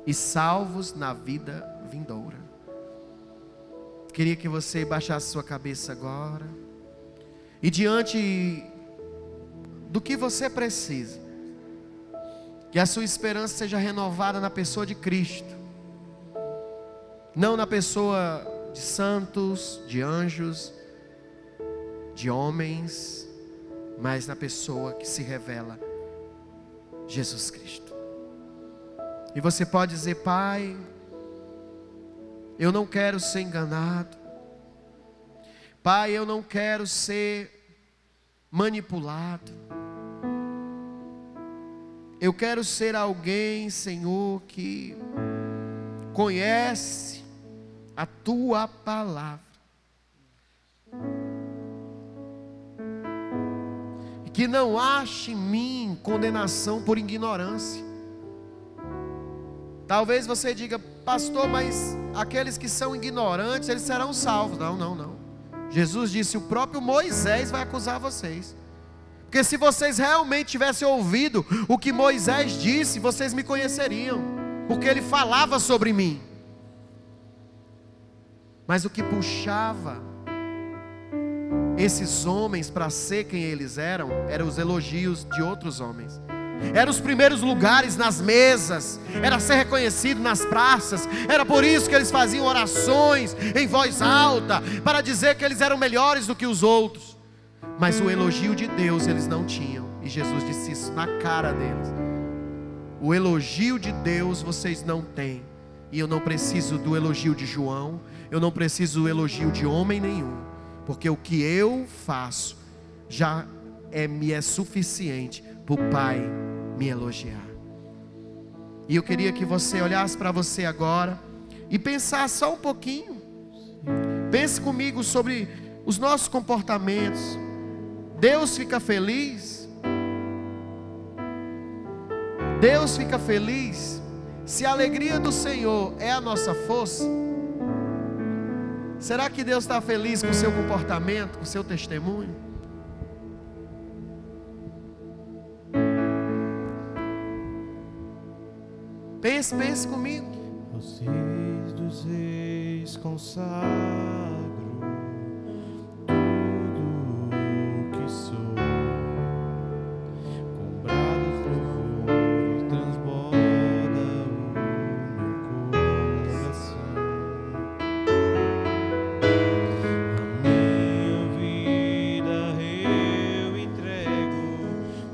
e salvos na vida vindoura. Queria que você baixasse sua cabeça agora, e diante do que você precisa, que a sua esperança seja renovada na pessoa de Cristo, não na pessoa de santos, de anjos, de homens, mas na pessoa que se revela, Jesus Cristo. E você pode dizer: Pai, eu não quero ser enganado. Pai, eu não quero ser manipulado. Eu quero ser alguém, Senhor, que conhece a Tua palavra. E que não ache em mim condenação por ignorância. Talvez você diga: pastor, mas aqueles que são ignorantes, eles serão salvos. Não, não, não. Jesus disse: o próprio Moisés vai acusar vocês. Porque se vocês realmente tivessem ouvido o que Moisés disse, vocês me conheceriam, porque ele falava sobre mim. Mas o que puxava esses homens para ser quem eles eram os elogios de outros homens. Eram os primeiros lugares nas mesas, era ser reconhecido nas praças. Era por isso que eles faziam orações em voz alta, para dizer que eles eram melhores do que os outros. Mas o elogio de Deus eles não tinham, e Jesus disse isso na cara deles: o elogio de Deus vocês não têm. E eu não preciso do elogio de João, eu não preciso do elogio de homem nenhum, porque o que eu faço já me é suficiente para o Pai me elogiar. E eu queria que você olhasse para você agora e pensasse só um pouquinho. Pense comigo sobre os nossos comportamentos. Deus fica feliz? Deus fica feliz se a alegria do Senhor é a nossa força? Será que Deus está feliz com o seu comportamento, com o seu testemunho? Pense comigo. Aos reis dos reis consagro tudo o que sou, com brados louvores transborda o meu coração. A minha vida eu entrego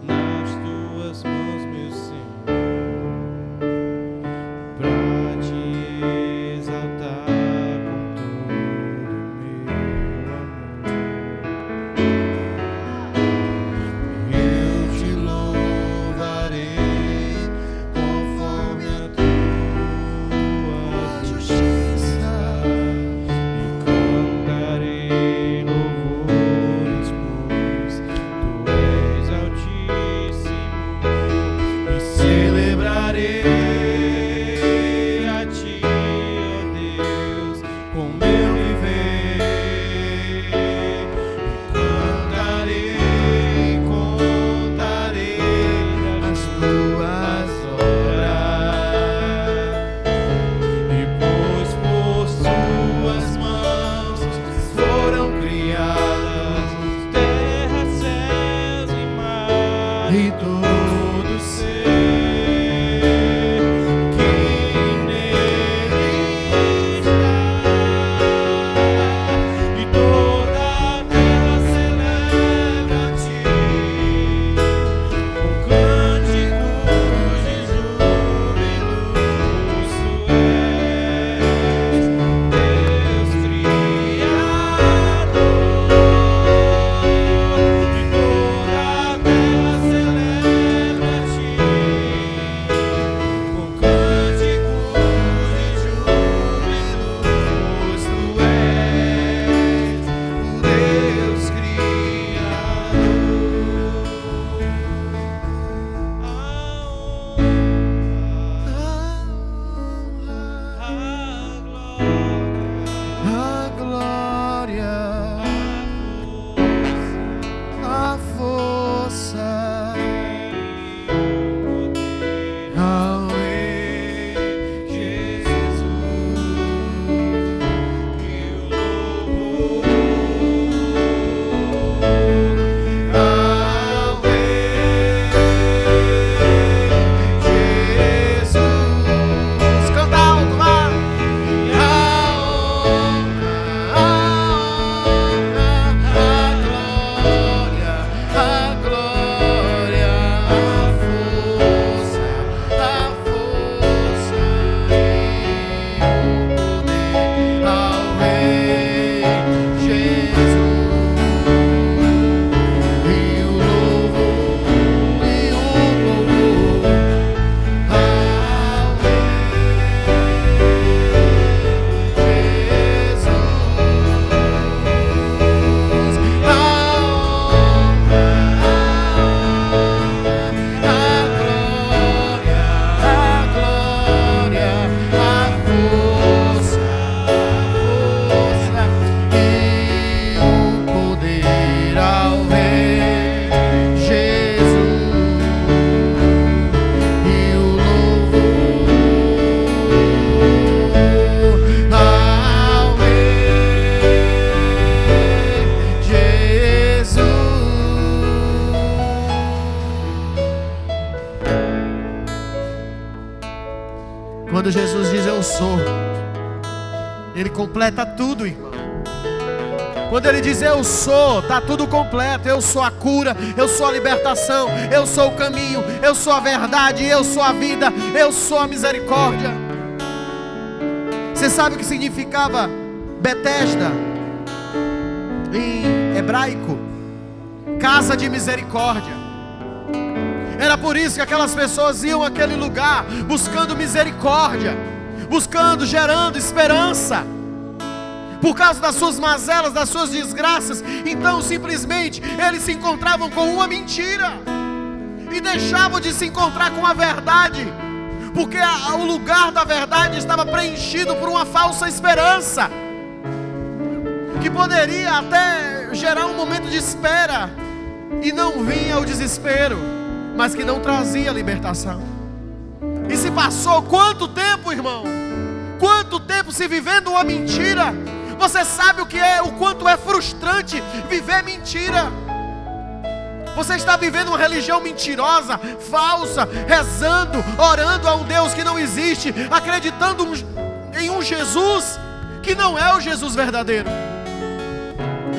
nas tuas mãos, meu Senhor, pra te exaltar com todo o meu amor. Eu te louvarei conforme a tua justiça, e cantarei louvores, pois tu és altíssimo, e celebrarei a ti, ó Deus, com meu viver, e cantarei, contarei as tuas obras, e pois por suas mãos foram criadas terra, céus e mar, e todo ser que nele está, e toda a terra celebra a ti com cânticos de júbilo. Tu és Deus Criador, e toda a terra celebra Quando Jesus diz eu sou, Ele completa tudo, irmão. Quando Ele diz eu sou, está tudo completo. Eu sou a cura, eu sou a libertação, eu sou o caminho, eu sou a verdade, eu sou a vida, eu sou a misericórdia. Você sabe o que significava Betesda em hebraico? Casa de misericórdia. Era por isso que aquelas pessoas iam àquele lugar buscando misericórdia, buscando, gerando esperança. Por causa das suas mazelas, das suas desgraças, então simplesmente eles se encontravam com uma mentira e deixavam de se encontrar com a verdade, porque o lugar da verdade estava preenchido por uma falsa esperança, que poderia até gerar um momento de espera, e não vinha o desespero, mas que não trazia libertação. E se passou quanto tempo, irmão? Quanto tempo se vivendo uma mentira? Você sabe o quanto é frustrante viver mentira. Você está vivendo uma religião mentirosa, falsa, rezando, orando a um Deus que não existe, acreditando em um Jesus que não é o Jesus verdadeiro.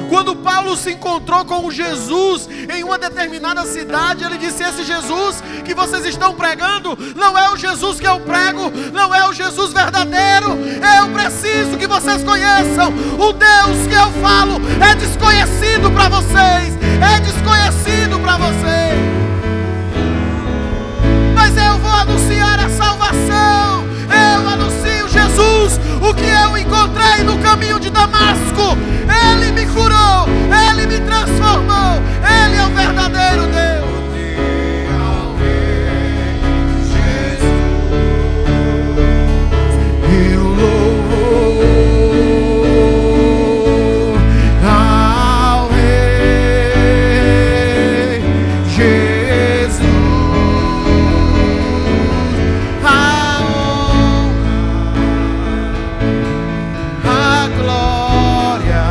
Quando Paulo se encontrou com o Jesus em uma determinada cidade, ele disse: esse Jesus que vocês estão pregando não é o Jesus que eu prego, não é o Jesus verdadeiro. Eu preciso que vocês conheçam o Deus que eu falo. É desconhecido para vocês, é desconhecido para vocês, mas eu vou anunciar a salvação. Eu anuncio Jesus, o que eu encontrei no caminho de Damasco. Ele me curou, Ele me transformou, Ele é o verdadeiro Deus. Eu louvo ao Rei Jesus, a honra, a glória,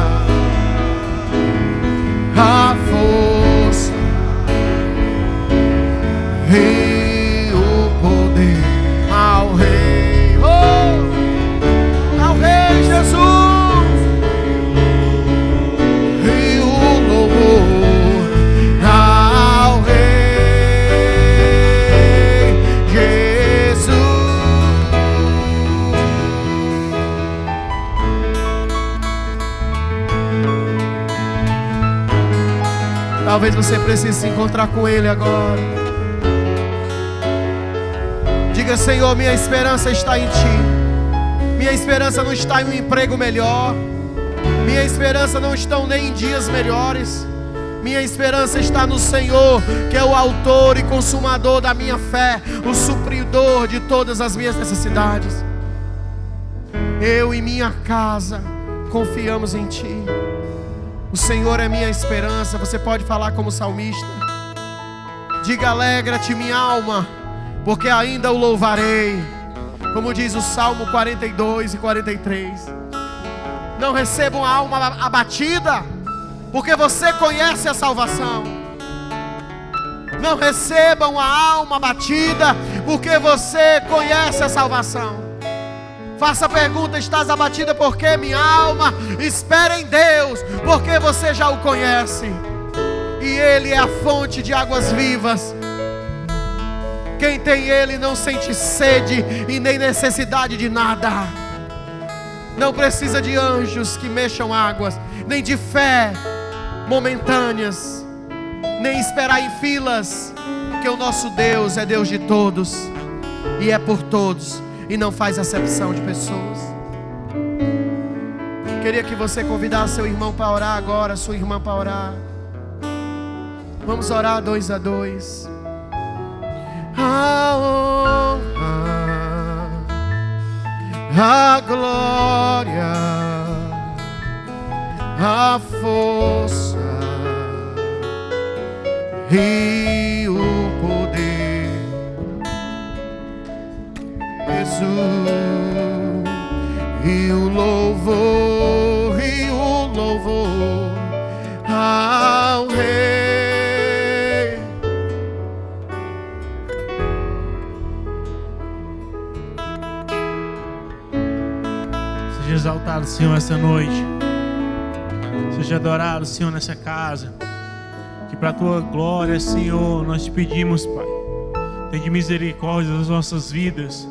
a força e o poder ao Rei, ao Rei Jesus, e o louvor ao Rei Jesus. Talvez você precise se encontrar com Ele agora. Diga: Senhor, minha esperança está em Ti. Minha esperança não está em um emprego melhor. Minha esperança não está nem em dias melhores. Minha esperança está no Senhor, que é o autor e consumador da minha fé, o supridor de todas as minhas necessidades. Eu e minha casa confiamos em Ti. O Senhor é minha esperança. Você pode falar como salmista. Diga: alegra-te minha alma, porque ainda o louvarei. Como diz o Salmo 42 e 43. Não recebam a alma abatida, porque você conhece a salvação. Não recebam a alma abatida, porque você conhece a salvação. Faça a pergunta: estás abatida por quê, minha alma? Espere em Deus, porque você já o conhece, e Ele é a fonte de águas vivas. Quem tem Ele não sente sede e nem necessidade de nada. Não precisa de anjos que mexam águas, nem de fé momentâneas, nem esperar em filas, porque o nosso Deus é Deus de todos, e é por todos, e não faz acepção de pessoas. Queria que você convidasse seu irmão para orar agora, sua irmã para orar. Vamos orar 2 a 2. A honra, a glória, a força e o poder, Jesus, e o louvor ao Rei. adorado, Senhor, essa noite. Seja adorado, Senhor, nessa casa. Que para a Tua glória, Senhor, nós te pedimos, Pai. Tem de misericórdia das nossas vidas.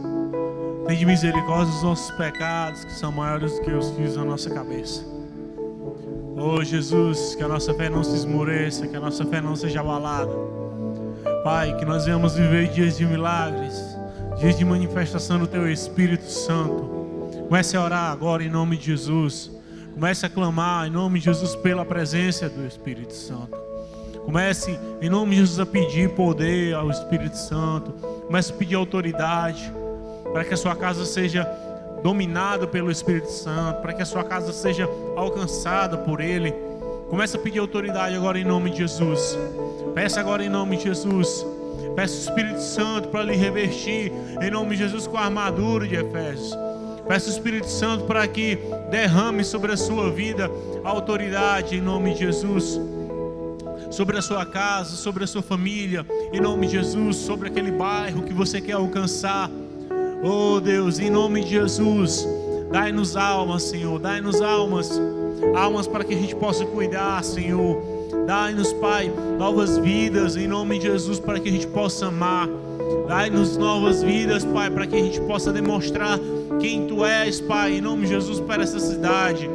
Tem de misericórdia dos nossos pecados, que são maiores do que os fios da nossa cabeça. Oh, Jesus, que a nossa fé não se esmoreça, que a nossa fé não seja abalada. Pai, que nós venhamos viver dias de milagres, dias de manifestação do Teu Espírito Santo. Comece a orar agora em nome de Jesus. Comece a clamar em nome de Jesus pela presença do Espírito Santo. Comece em nome de Jesus a pedir poder ao Espírito Santo. Comece a pedir autoridade para que a sua casa seja dominada pelo Espírito Santo, para que a sua casa seja alcançada por Ele. Comece a pedir autoridade agora em nome de Jesus. Peça agora em nome de Jesus. Peça o Espírito Santo para lhe revestir em nome de Jesus com a armadura de Efésios. Peça o Espírito Santo para que derrame sobre a sua vida a autoridade em nome de Jesus. Sobre a sua casa, sobre a sua família, em nome de Jesus, sobre aquele bairro que você quer alcançar. Oh Deus, em nome de Jesus, dai-nos almas, Senhor, dai-nos almas para que a gente possa cuidar, Senhor. Dai-nos, Pai, novas vidas, em nome de Jesus, para que a gente possa amar. Dai-nos novas vidas, Pai, para que a gente possa demonstrar quem Tu és, Pai, em nome de Jesus, para essa cidade.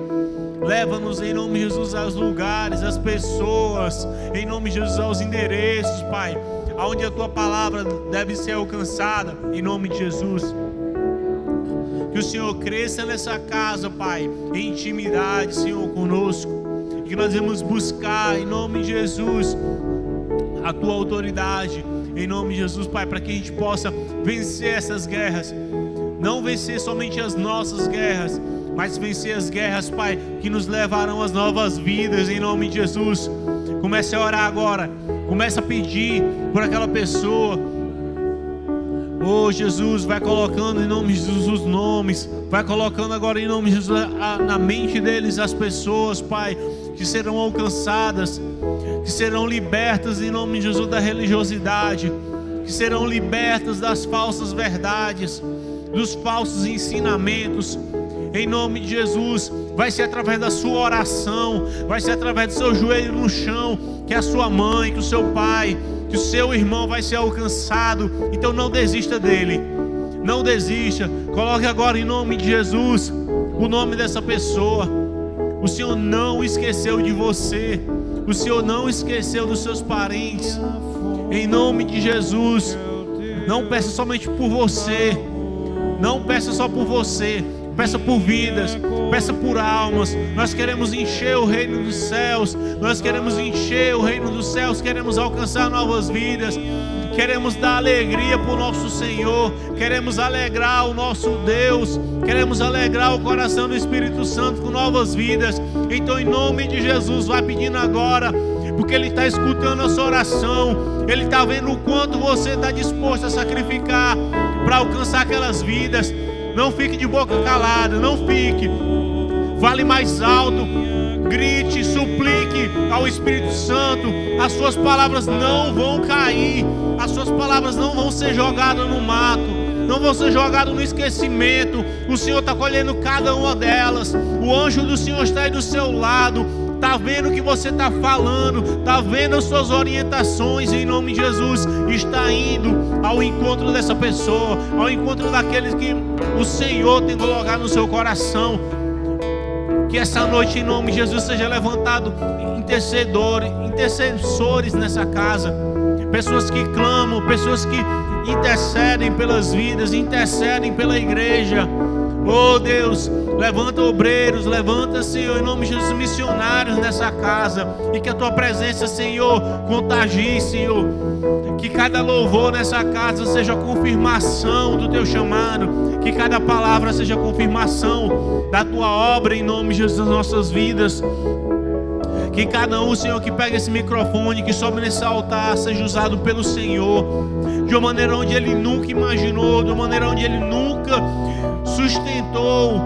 Leva-nos em nome de Jesus aos lugares, às pessoas, em nome de Jesus aos endereços, Pai, aonde a Tua palavra deve ser alcançada, em nome de Jesus. Que o Senhor cresça nessa casa, Pai, em intimidade, Senhor, conosco. E que nós vamos buscar, em nome de Jesus, a Tua autoridade, em nome de Jesus, Pai, para que a gente possa vencer essas guerras. Não vencer somente as nossas guerras, mas vencer as guerras, Pai, que nos levarão às novas vidas, em nome de Jesus. Comece a orar agora. Comece a pedir por aquela pessoa. Oh, Jesus, vai colocando em nome de Jesus os nomes. Vai colocando agora em nome de Jesus na mente deles as pessoas, Pai, que serão alcançadas, que serão libertas em nome de Jesus da religiosidade, que serão libertas das falsas verdades, dos falsos ensinamentos. Em nome de Jesus, vai ser através da sua oração, vai ser através do seu joelho no chão, que a sua mãe, que o seu pai, que o seu irmão vai ser alcançado. Então não desista dele, não desista. Coloque agora em nome de Jesus o nome dessa pessoa. O Senhor não esqueceu de você, o Senhor não esqueceu dos seus parentes. Em nome de Jesus, não peça somente por você, não peça só por você, peça por vidas, peça por almas. Nós queremos encher o reino dos céus, nós queremos encher o reino dos céus, queremos alcançar novas vidas, queremos dar alegria para o nosso Senhor, queremos alegrar o nosso Deus, queremos alegrar o coração do Espírito Santo com novas vidas. Então, em nome de Jesus, vai pedindo agora, porque Ele está escutando a sua oração, Ele está vendo o quanto você está disposto a sacrificar para alcançar aquelas vidas. Não fique de boca calada, não fique. Fale mais alto, grite, suplique ao Espírito Santo. As suas palavras não vão cair, as suas palavras não vão ser jogadas no mato, não vão ser jogadas no esquecimento. O Senhor está colhendo cada uma delas. O anjo do Senhor está aí do seu lado, está vendo o que você está falando, está vendo as suas orientações. Em nome de Jesus, está indo ao encontro dessa pessoa, ao encontro daqueles que o Senhor tem colocado no seu coração. Que essa noite, em nome de Jesus, seja levantado intercessores nessa casa, pessoas que clamam, pessoas que intercedem pelas vidas, intercedem pela igreja. Oh Deus, levanta obreiros, levanta, Senhor, em nome de Jesus, missionários nessa casa. E que a Tua presença, Senhor, contagie, Senhor. Que cada louvor nessa casa seja confirmação do Teu chamado. Que cada palavra seja confirmação da Tua obra, em nome de Jesus, nas nossas vidas. Que cada um, Senhor, que pega esse microfone, que sobe nesse altar, seja usado pelo Senhor de uma maneira onde Ele nunca imaginou, de uma maneira onde Ele nunca sustentou.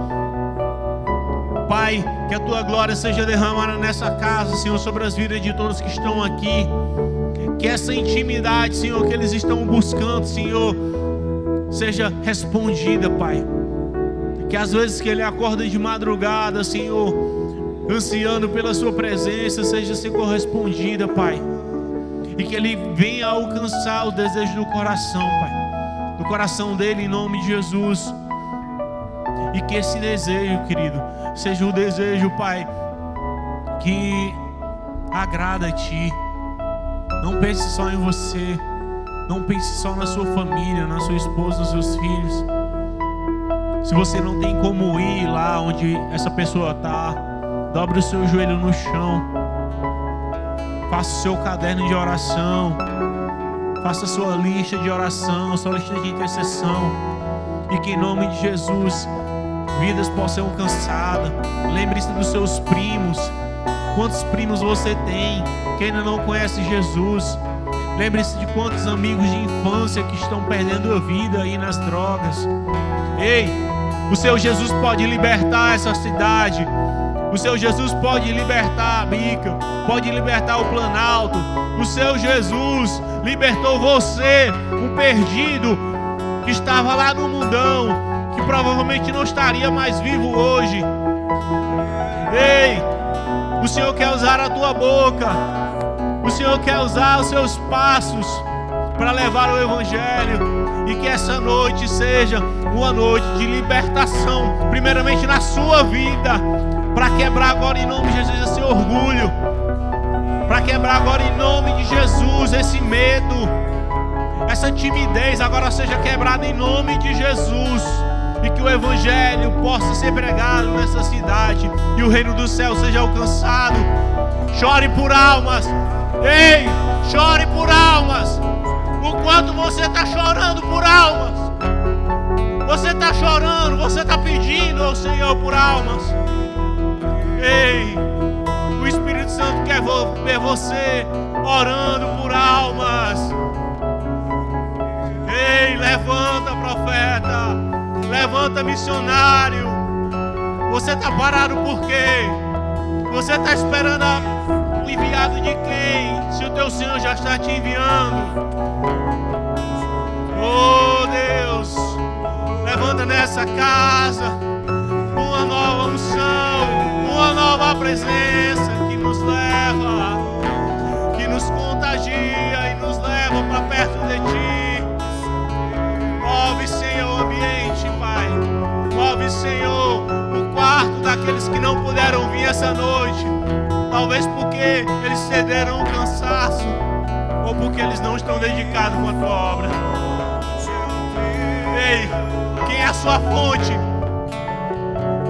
Pai, que a Tua glória seja derramada nessa casa, Senhor, sobre as vidas de todos que estão aqui. Que essa intimidade, Senhor, que eles estão buscando, Senhor, seja respondida, Pai. Que às vezes que ele acorda de madrugada, Senhor, ansiando pela sua presença, seja assim correspondida, Pai. E que ele venha alcançar o desejo do coração, Pai. Do coração dele, em nome de Jesus. E que esse desejo, querido, seja o desejo, Pai, que agrada a Ti. Não pense só em você. Não pense só na sua família, na sua esposa, nos seus filhos. Se você não tem como ir lá onde essa pessoa está, dobre o seu joelho no chão. Faça o seu caderno de oração. Faça a sua lista de oração, sua lista de intercessão. E que em nome de Jesus, vidas possam ser alcançadas. Lembre-se dos seus primos. Quantos primos você tem que ainda não conhece Jesus? Lembre-se de quantos amigos de infância que estão perdendo a vida aí nas drogas. Ei, o seu Jesus pode libertar essa cidade. O seu Jesus pode libertar a Bica, pode libertar o Planalto. O seu Jesus libertou você, um perdido que estava lá no mundão, que provavelmente não estaria mais vivo hoje. Ei, o Senhor quer usar a tua boca. O Senhor quer usar os seus passos para levar o Evangelho. E que essa noite seja uma noite de libertação, primeiramente na sua vida, para quebrar agora em nome de Jesus esse orgulho, para quebrar agora em nome de Jesus esse medo, essa timidez agora seja quebrada em nome de Jesus. E que o Evangelho possa ser pregado nessa cidade e o reino do céu seja alcançado. Chore por almas. Ei, chore por almas. O quanto você está chorando por almas. Você está chorando, você está pedindo ao Senhor por almas. Ei, o Espírito Santo quer ver você orando por almas. Ei, levanta, profeta. Levanta, missionário. Você está parado por quê? Você está esperando o enviado de quem? Se o teu Senhor já está te enviando. Oh Deus, levanta nessa casa uma nova unção, uma nova presença que nos leva, que nos contagia e nos leva para perto de Ti. Move, Senhor, o ambiente, Pai. Move, Senhor, o quarto daqueles que não puderam vir essa noite. Talvez porque eles cederam o cansaço, ou porque eles não estão dedicados com a Tua obra. Ei, quem é a sua fonte?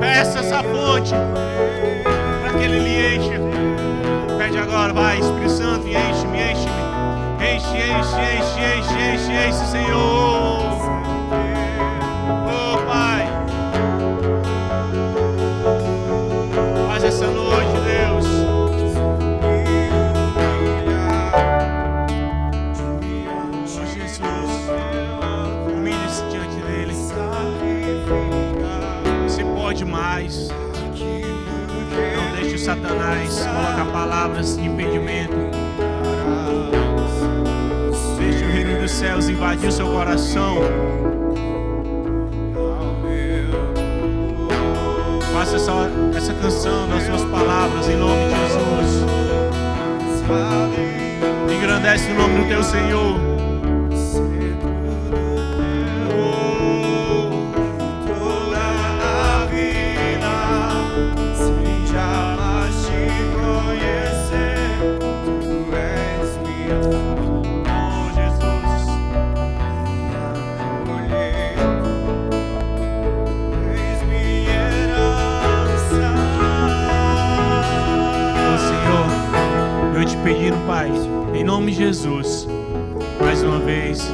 Peça essa fonte para que Ele lhe enche. Pede agora, vai, Espírito Santo, enche-me, enche-me. Enche, enche, enche, enche, enche, enche, Senhor. Oh, Pai. Faz essa noite, Deus. Oh, Jesus. Humilhe-se diante dEle. Você pode mais. Não deixe o Satanás colocar palavras de impedimento. Deixe o reino dos céus invadir o seu coração. Faça essa canção nas suas palavras em nome de Jesus. Engrandece o nome do teu Senhor. Toda a vida, sem jamais te conhecer, Tu és minha fonte. Oh, Jesus. És minha herança. Oh, Senhor, eu te pedindo, Pai, em nome de Jesus, mais uma vez,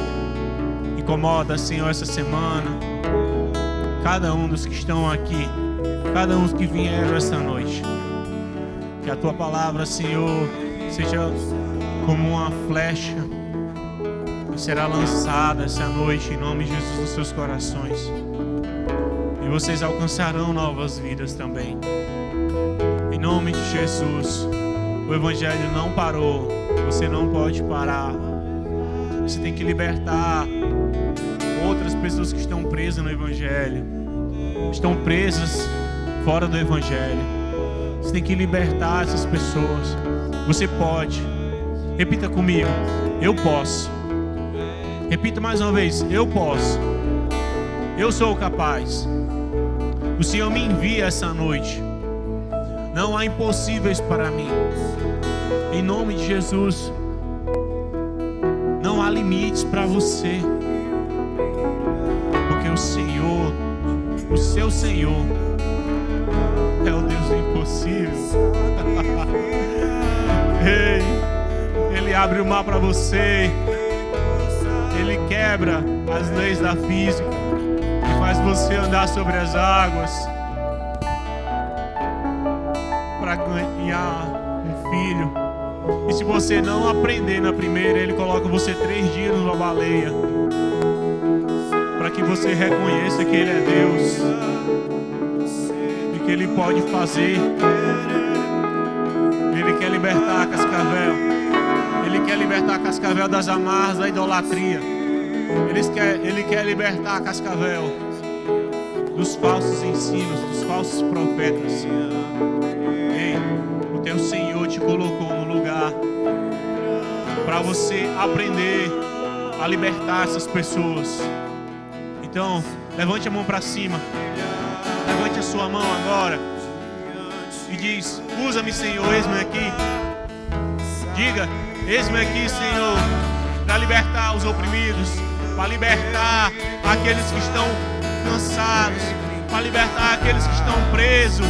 incomoda, Senhor, essa semana, cada um dos que estão aqui, cada um dos que vieram esta noite. Que a Tua palavra, Senhor, seja como uma flecha que será lançada essa noite em nome de Jesus nos seus corações. E vocês alcançarão novas vidas também. Em nome de Jesus, o Evangelho não parou. Você não pode parar. Você tem que libertar outras pessoas que estão presas no Evangelho. estão presas fora do Evangelho. Você tem que libertar essas pessoas. Você pode. Repita comigo: eu posso. Repita mais uma vez: eu posso. Eu sou capaz. O Senhor me envia essa noite. Não há impossíveis para mim. Em nome de Jesus. Não há limites para você. Porque o Senhor, o seu Senhor, é o Deus do impossível. Ei, Ele abre o mar para você. Ele quebra as leis da física e faz você andar sobre as águas para ganhar um filho. E se você não aprender na primeira, Ele coloca você 3 dias numa baleia para que você reconheça que Ele é Deus e que Ele pode fazer. Ele quer libertar a Cascavel. Ele quer libertar a Cascavel das amarras da idolatria. Ele quer libertar a Cascavel dos falsos ensinos, dos falsos profetas. Ei, o teu Senhor te colocou no lugar para você aprender a libertar essas pessoas. Então, levante a mão para cima. Levante a sua mão agora e diz: usa-me, Senhor, eis-me aqui. Diga: eis-me aqui, Senhor, para libertar os oprimidos, para libertar aqueles que estão cansados, para libertar aqueles que estão presos.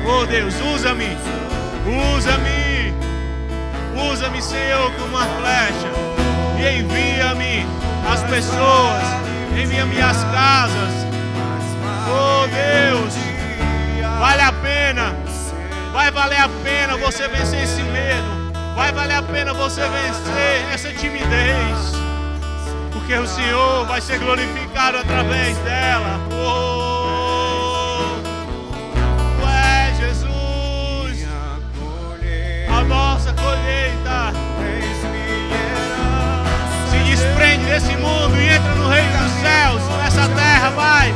Oh Deus, usa-me, usa-me, usa-me, Senhor, como uma flecha, e envia-me as pessoas, envia-me as casas. Oh Deus, vale a pena, vai valer a pena você vencer esse medo. Vai valer a pena você vencer essa timidez, porque o Senhor vai ser glorificado através dela. Oh, Tu és Jesus, a nossa colheita. Se desprende desse mundo e entra no reino dos céus, nessa terra, vai.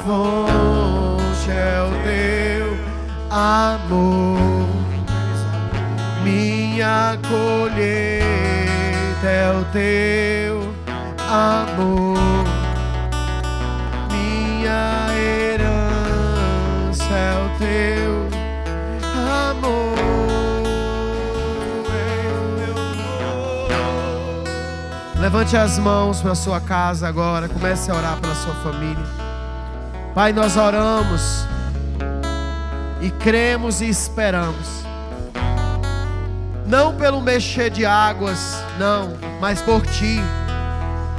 Fonte é o teu amor, minha colheita é o teu amor, minha herança é o teu amor. Levante as mãos para a sua casa agora, comece a orar pela sua família. Pai, nós oramos e cremos e esperamos, não pelo mexer de águas, não, mas por Ti,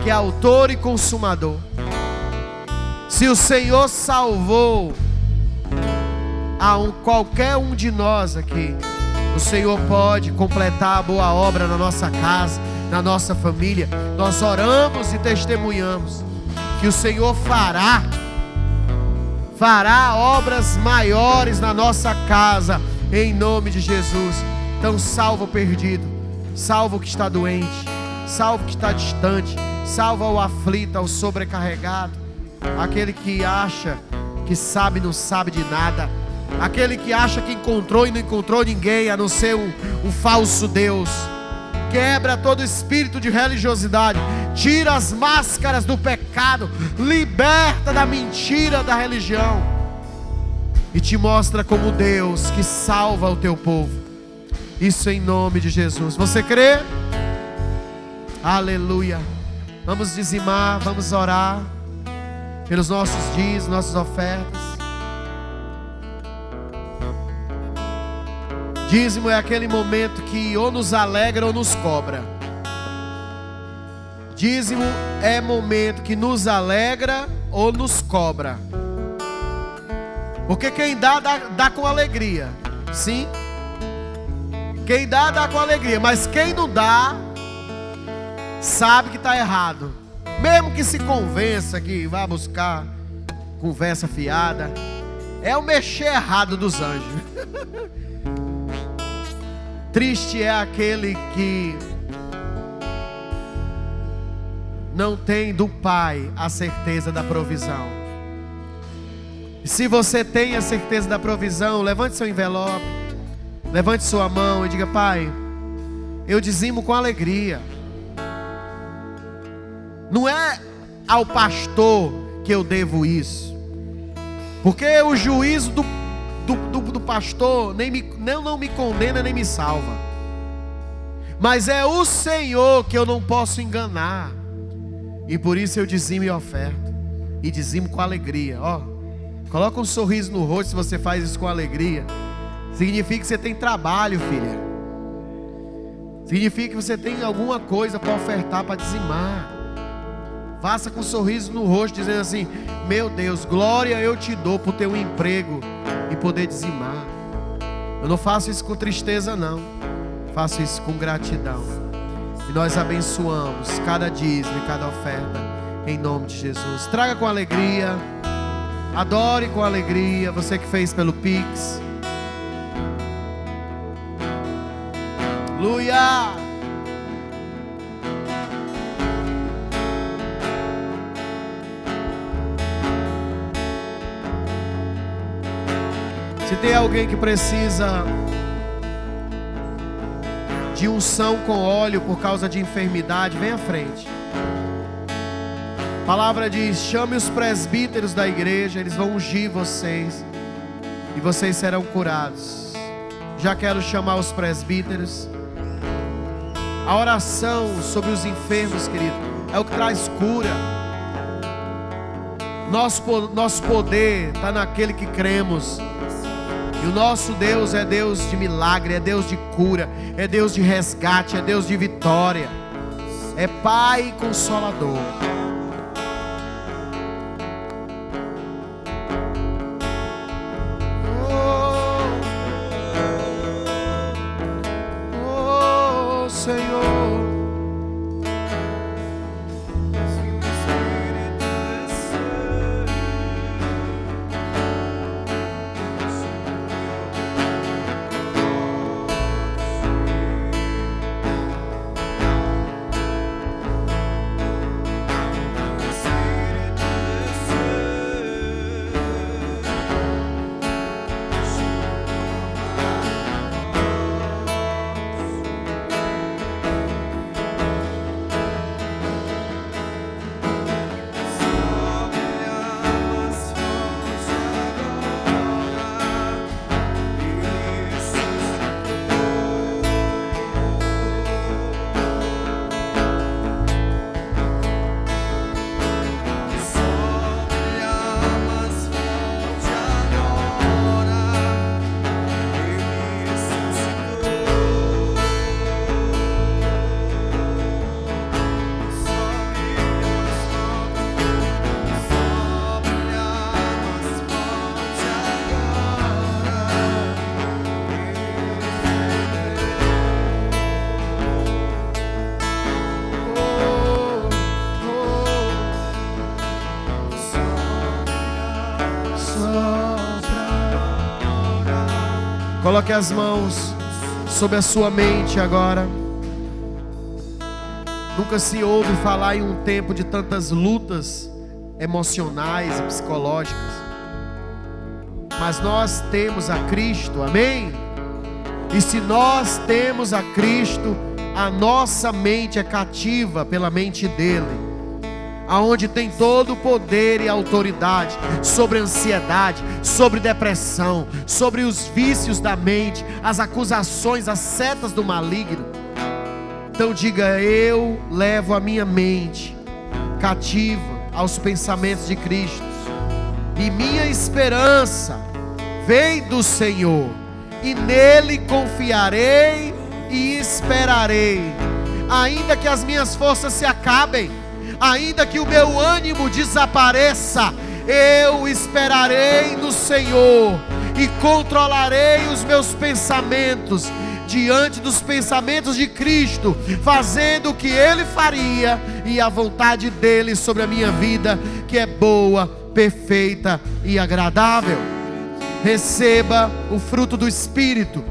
que é autor e consumador. Se o Senhor salvou qualquer um de nós aqui, o Senhor pode completar a boa obra na nossa casa, na nossa família. Nós oramos e testemunhamos que o Senhor fará obras maiores na nossa casa, em nome de Jesus. Então salva o perdido, salva o que está doente, salva o que está distante, salva o aflito, o sobrecarregado, aquele que acha que sabe, não sabe de nada, aquele que acha que encontrou e não encontrou ninguém a não ser um falso Deus. Quebra todo espírito de religiosidade, tira as máscaras do pecado, liberta da mentira da religião e te mostra como Deus que salva o teu povo. Isso em nome de Jesus. Você crê? Aleluia. Vamos dizimar, vamos orar pelos nossos dias, nossas ofertas. Dízimo é aquele momento que ou nos alegra ou nos cobra. Dízimo é momento que nos alegra ou nos cobra. Porque quem dá, dá com alegria. Sim. Quem dá, dá com alegria. Mas quem não dá, sabe que está errado. Mesmo que se convença que vá buscar conversa fiada, é o mexer errado dos anjos. Triste é aquele que não tem do Pai a certeza da provisão. E se você tem a certeza da provisão, levante seu envelope, levante sua mão e diga: Pai, eu dizimo com alegria. Não é ao pastor que eu devo isso, porque o juízo do pastor não me condena nem me salva, mas é o Senhor que eu não posso enganar. E por isso eu dizimo e oferto, e dizimo com alegria. Ó, coloca um sorriso no rosto se você faz isso com alegria. Significa que você tem trabalho, filha. Significa que você tem alguma coisa para ofertar, para dizimar. Faça com um sorriso no rosto, dizendo assim: meu Deus, glória eu te dou por ter um emprego e poder dizimar. Eu não faço isso com tristeza não, faço isso com gratidão. E nós abençoamos cada dízimo e cada oferta em nome de Jesus. Traga com alegria, adore com alegria. Você que fez pelo Pix, aleluia. Se tem alguém que precisa de unção com óleo por causa de enfermidade, vem à frente. A palavra diz: chame os presbíteros da igreja, eles vão ungir vocês e vocês serão curados. Já quero chamar os presbíteros. A oração sobre os enfermos, querido, é o que traz cura. Nosso poder está naquele que cremos. E o nosso Deus é Deus de milagre, é Deus de cura, é Deus de resgate, é Deus de vitória, é Pai Consolador. Oh, Senhor. Coloque as mãos sobre a sua mente agora. Nunca se ouve falar em um tempo de tantas lutas emocionais e psicológicas. Mas nós temos a Cristo, amém? E se nós temos a Cristo, a nossa mente é cativa pela mente dele, aonde tem todo o poder e autoridade sobre a ansiedade, sobre depressão, sobre os vícios da mente, as acusações, as setas do maligno. Então diga: eu levo a minha mente cativa aos pensamentos de Cristo, e minha esperança vem do Senhor, e nele confiarei e esperarei. ainda que as minhas forças se acabem, ainda que o meu ânimo desapareça, eu esperarei no Senhor e controlarei os meus pensamentos diante dos pensamentos de Cristo, fazendo o que Ele faria e a vontade dEle sobre a minha vida, que é boa, perfeita e agradável. Receba o fruto do Espírito: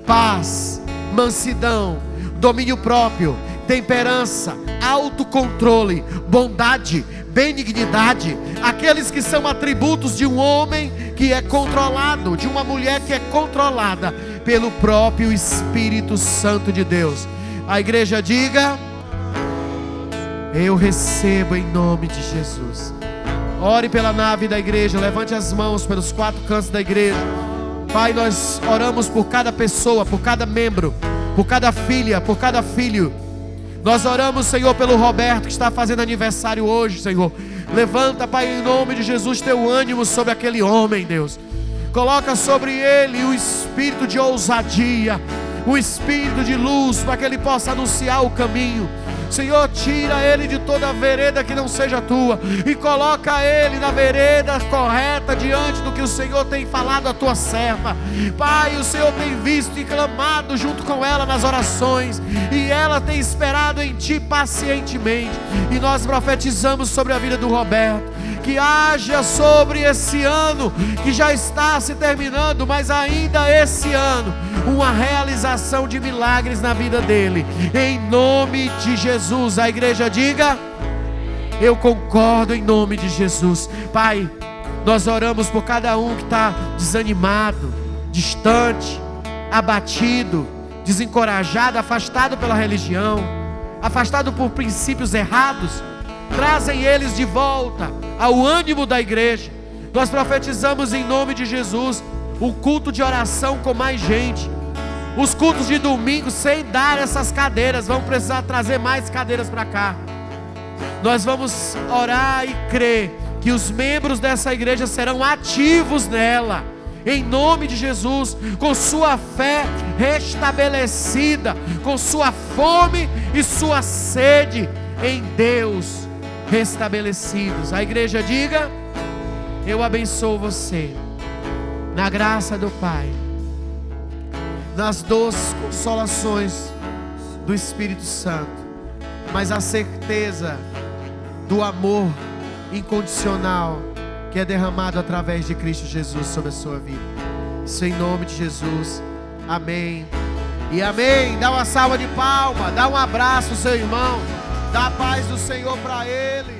paz, mansidão, domínio próprio, temperança, autocontrole, bondade, benignidade, aqueles que são atributos de um homem que é controlado, de uma mulher que é controlada pelo próprio Espírito Santo de Deus. A igreja diga: eu recebo em nome de Jesus. Ore pela nave da igreja, levante as mãos pelos 4 cantos da igreja. Pai, nós oramos por cada pessoa, por cada membro, por cada filha, por cada filho. Nós oramos, Senhor, pelo Roberto, que está fazendo aniversário hoje, Senhor. Levanta, Pai, em nome de Jesus, teu ânimo sobre aquele homem, Deus. Coloca sobre ele o espírito de ousadia, o espírito de luz, para que ele possa anunciar o caminho. Senhor, tira ele de toda vereda que não seja tua e coloca ele na vereda correta, diante do que o Senhor tem falado à tua serva. Pai, o Senhor tem visto e clamado junto com ela nas orações, e ela tem esperado em ti pacientemente. E nós profetizamos sobre a vida do Roberto, que haja sobre esse ano que já está se terminando, mas ainda esse ano, uma realização de milagres na vida dele, em nome de Jesus. A igreja diga: eu concordo, em nome de Jesus. Pai, nós oramos por cada um que está desanimado, distante, abatido, desencorajado, afastado pela religião, afastado por princípios errados. Trazem eles de volta ao ânimo da igreja. Nós profetizamos em nome de Jesus o culto de oração com mais gente, os cultos de domingo sem dar essas cadeiras. Vamos precisar trazer mais cadeiras para cá. Nós vamos orar e crer que os membros dessa igreja serão ativos nela, em nome de Jesus, com sua fé restabelecida, com sua fome e sua sede em Deus restabelecidos. A igreja diga: eu abençoo você na graça do Pai, nas doces consolações do Espírito Santo, mas a certeza do amor incondicional que é derramado através de Cristo Jesus sobre a sua vida. Isso em nome de Jesus. Amém e amém. Dá uma salva de palmas, dá um abraço ao seu irmão, dá a paz do Senhor para ele.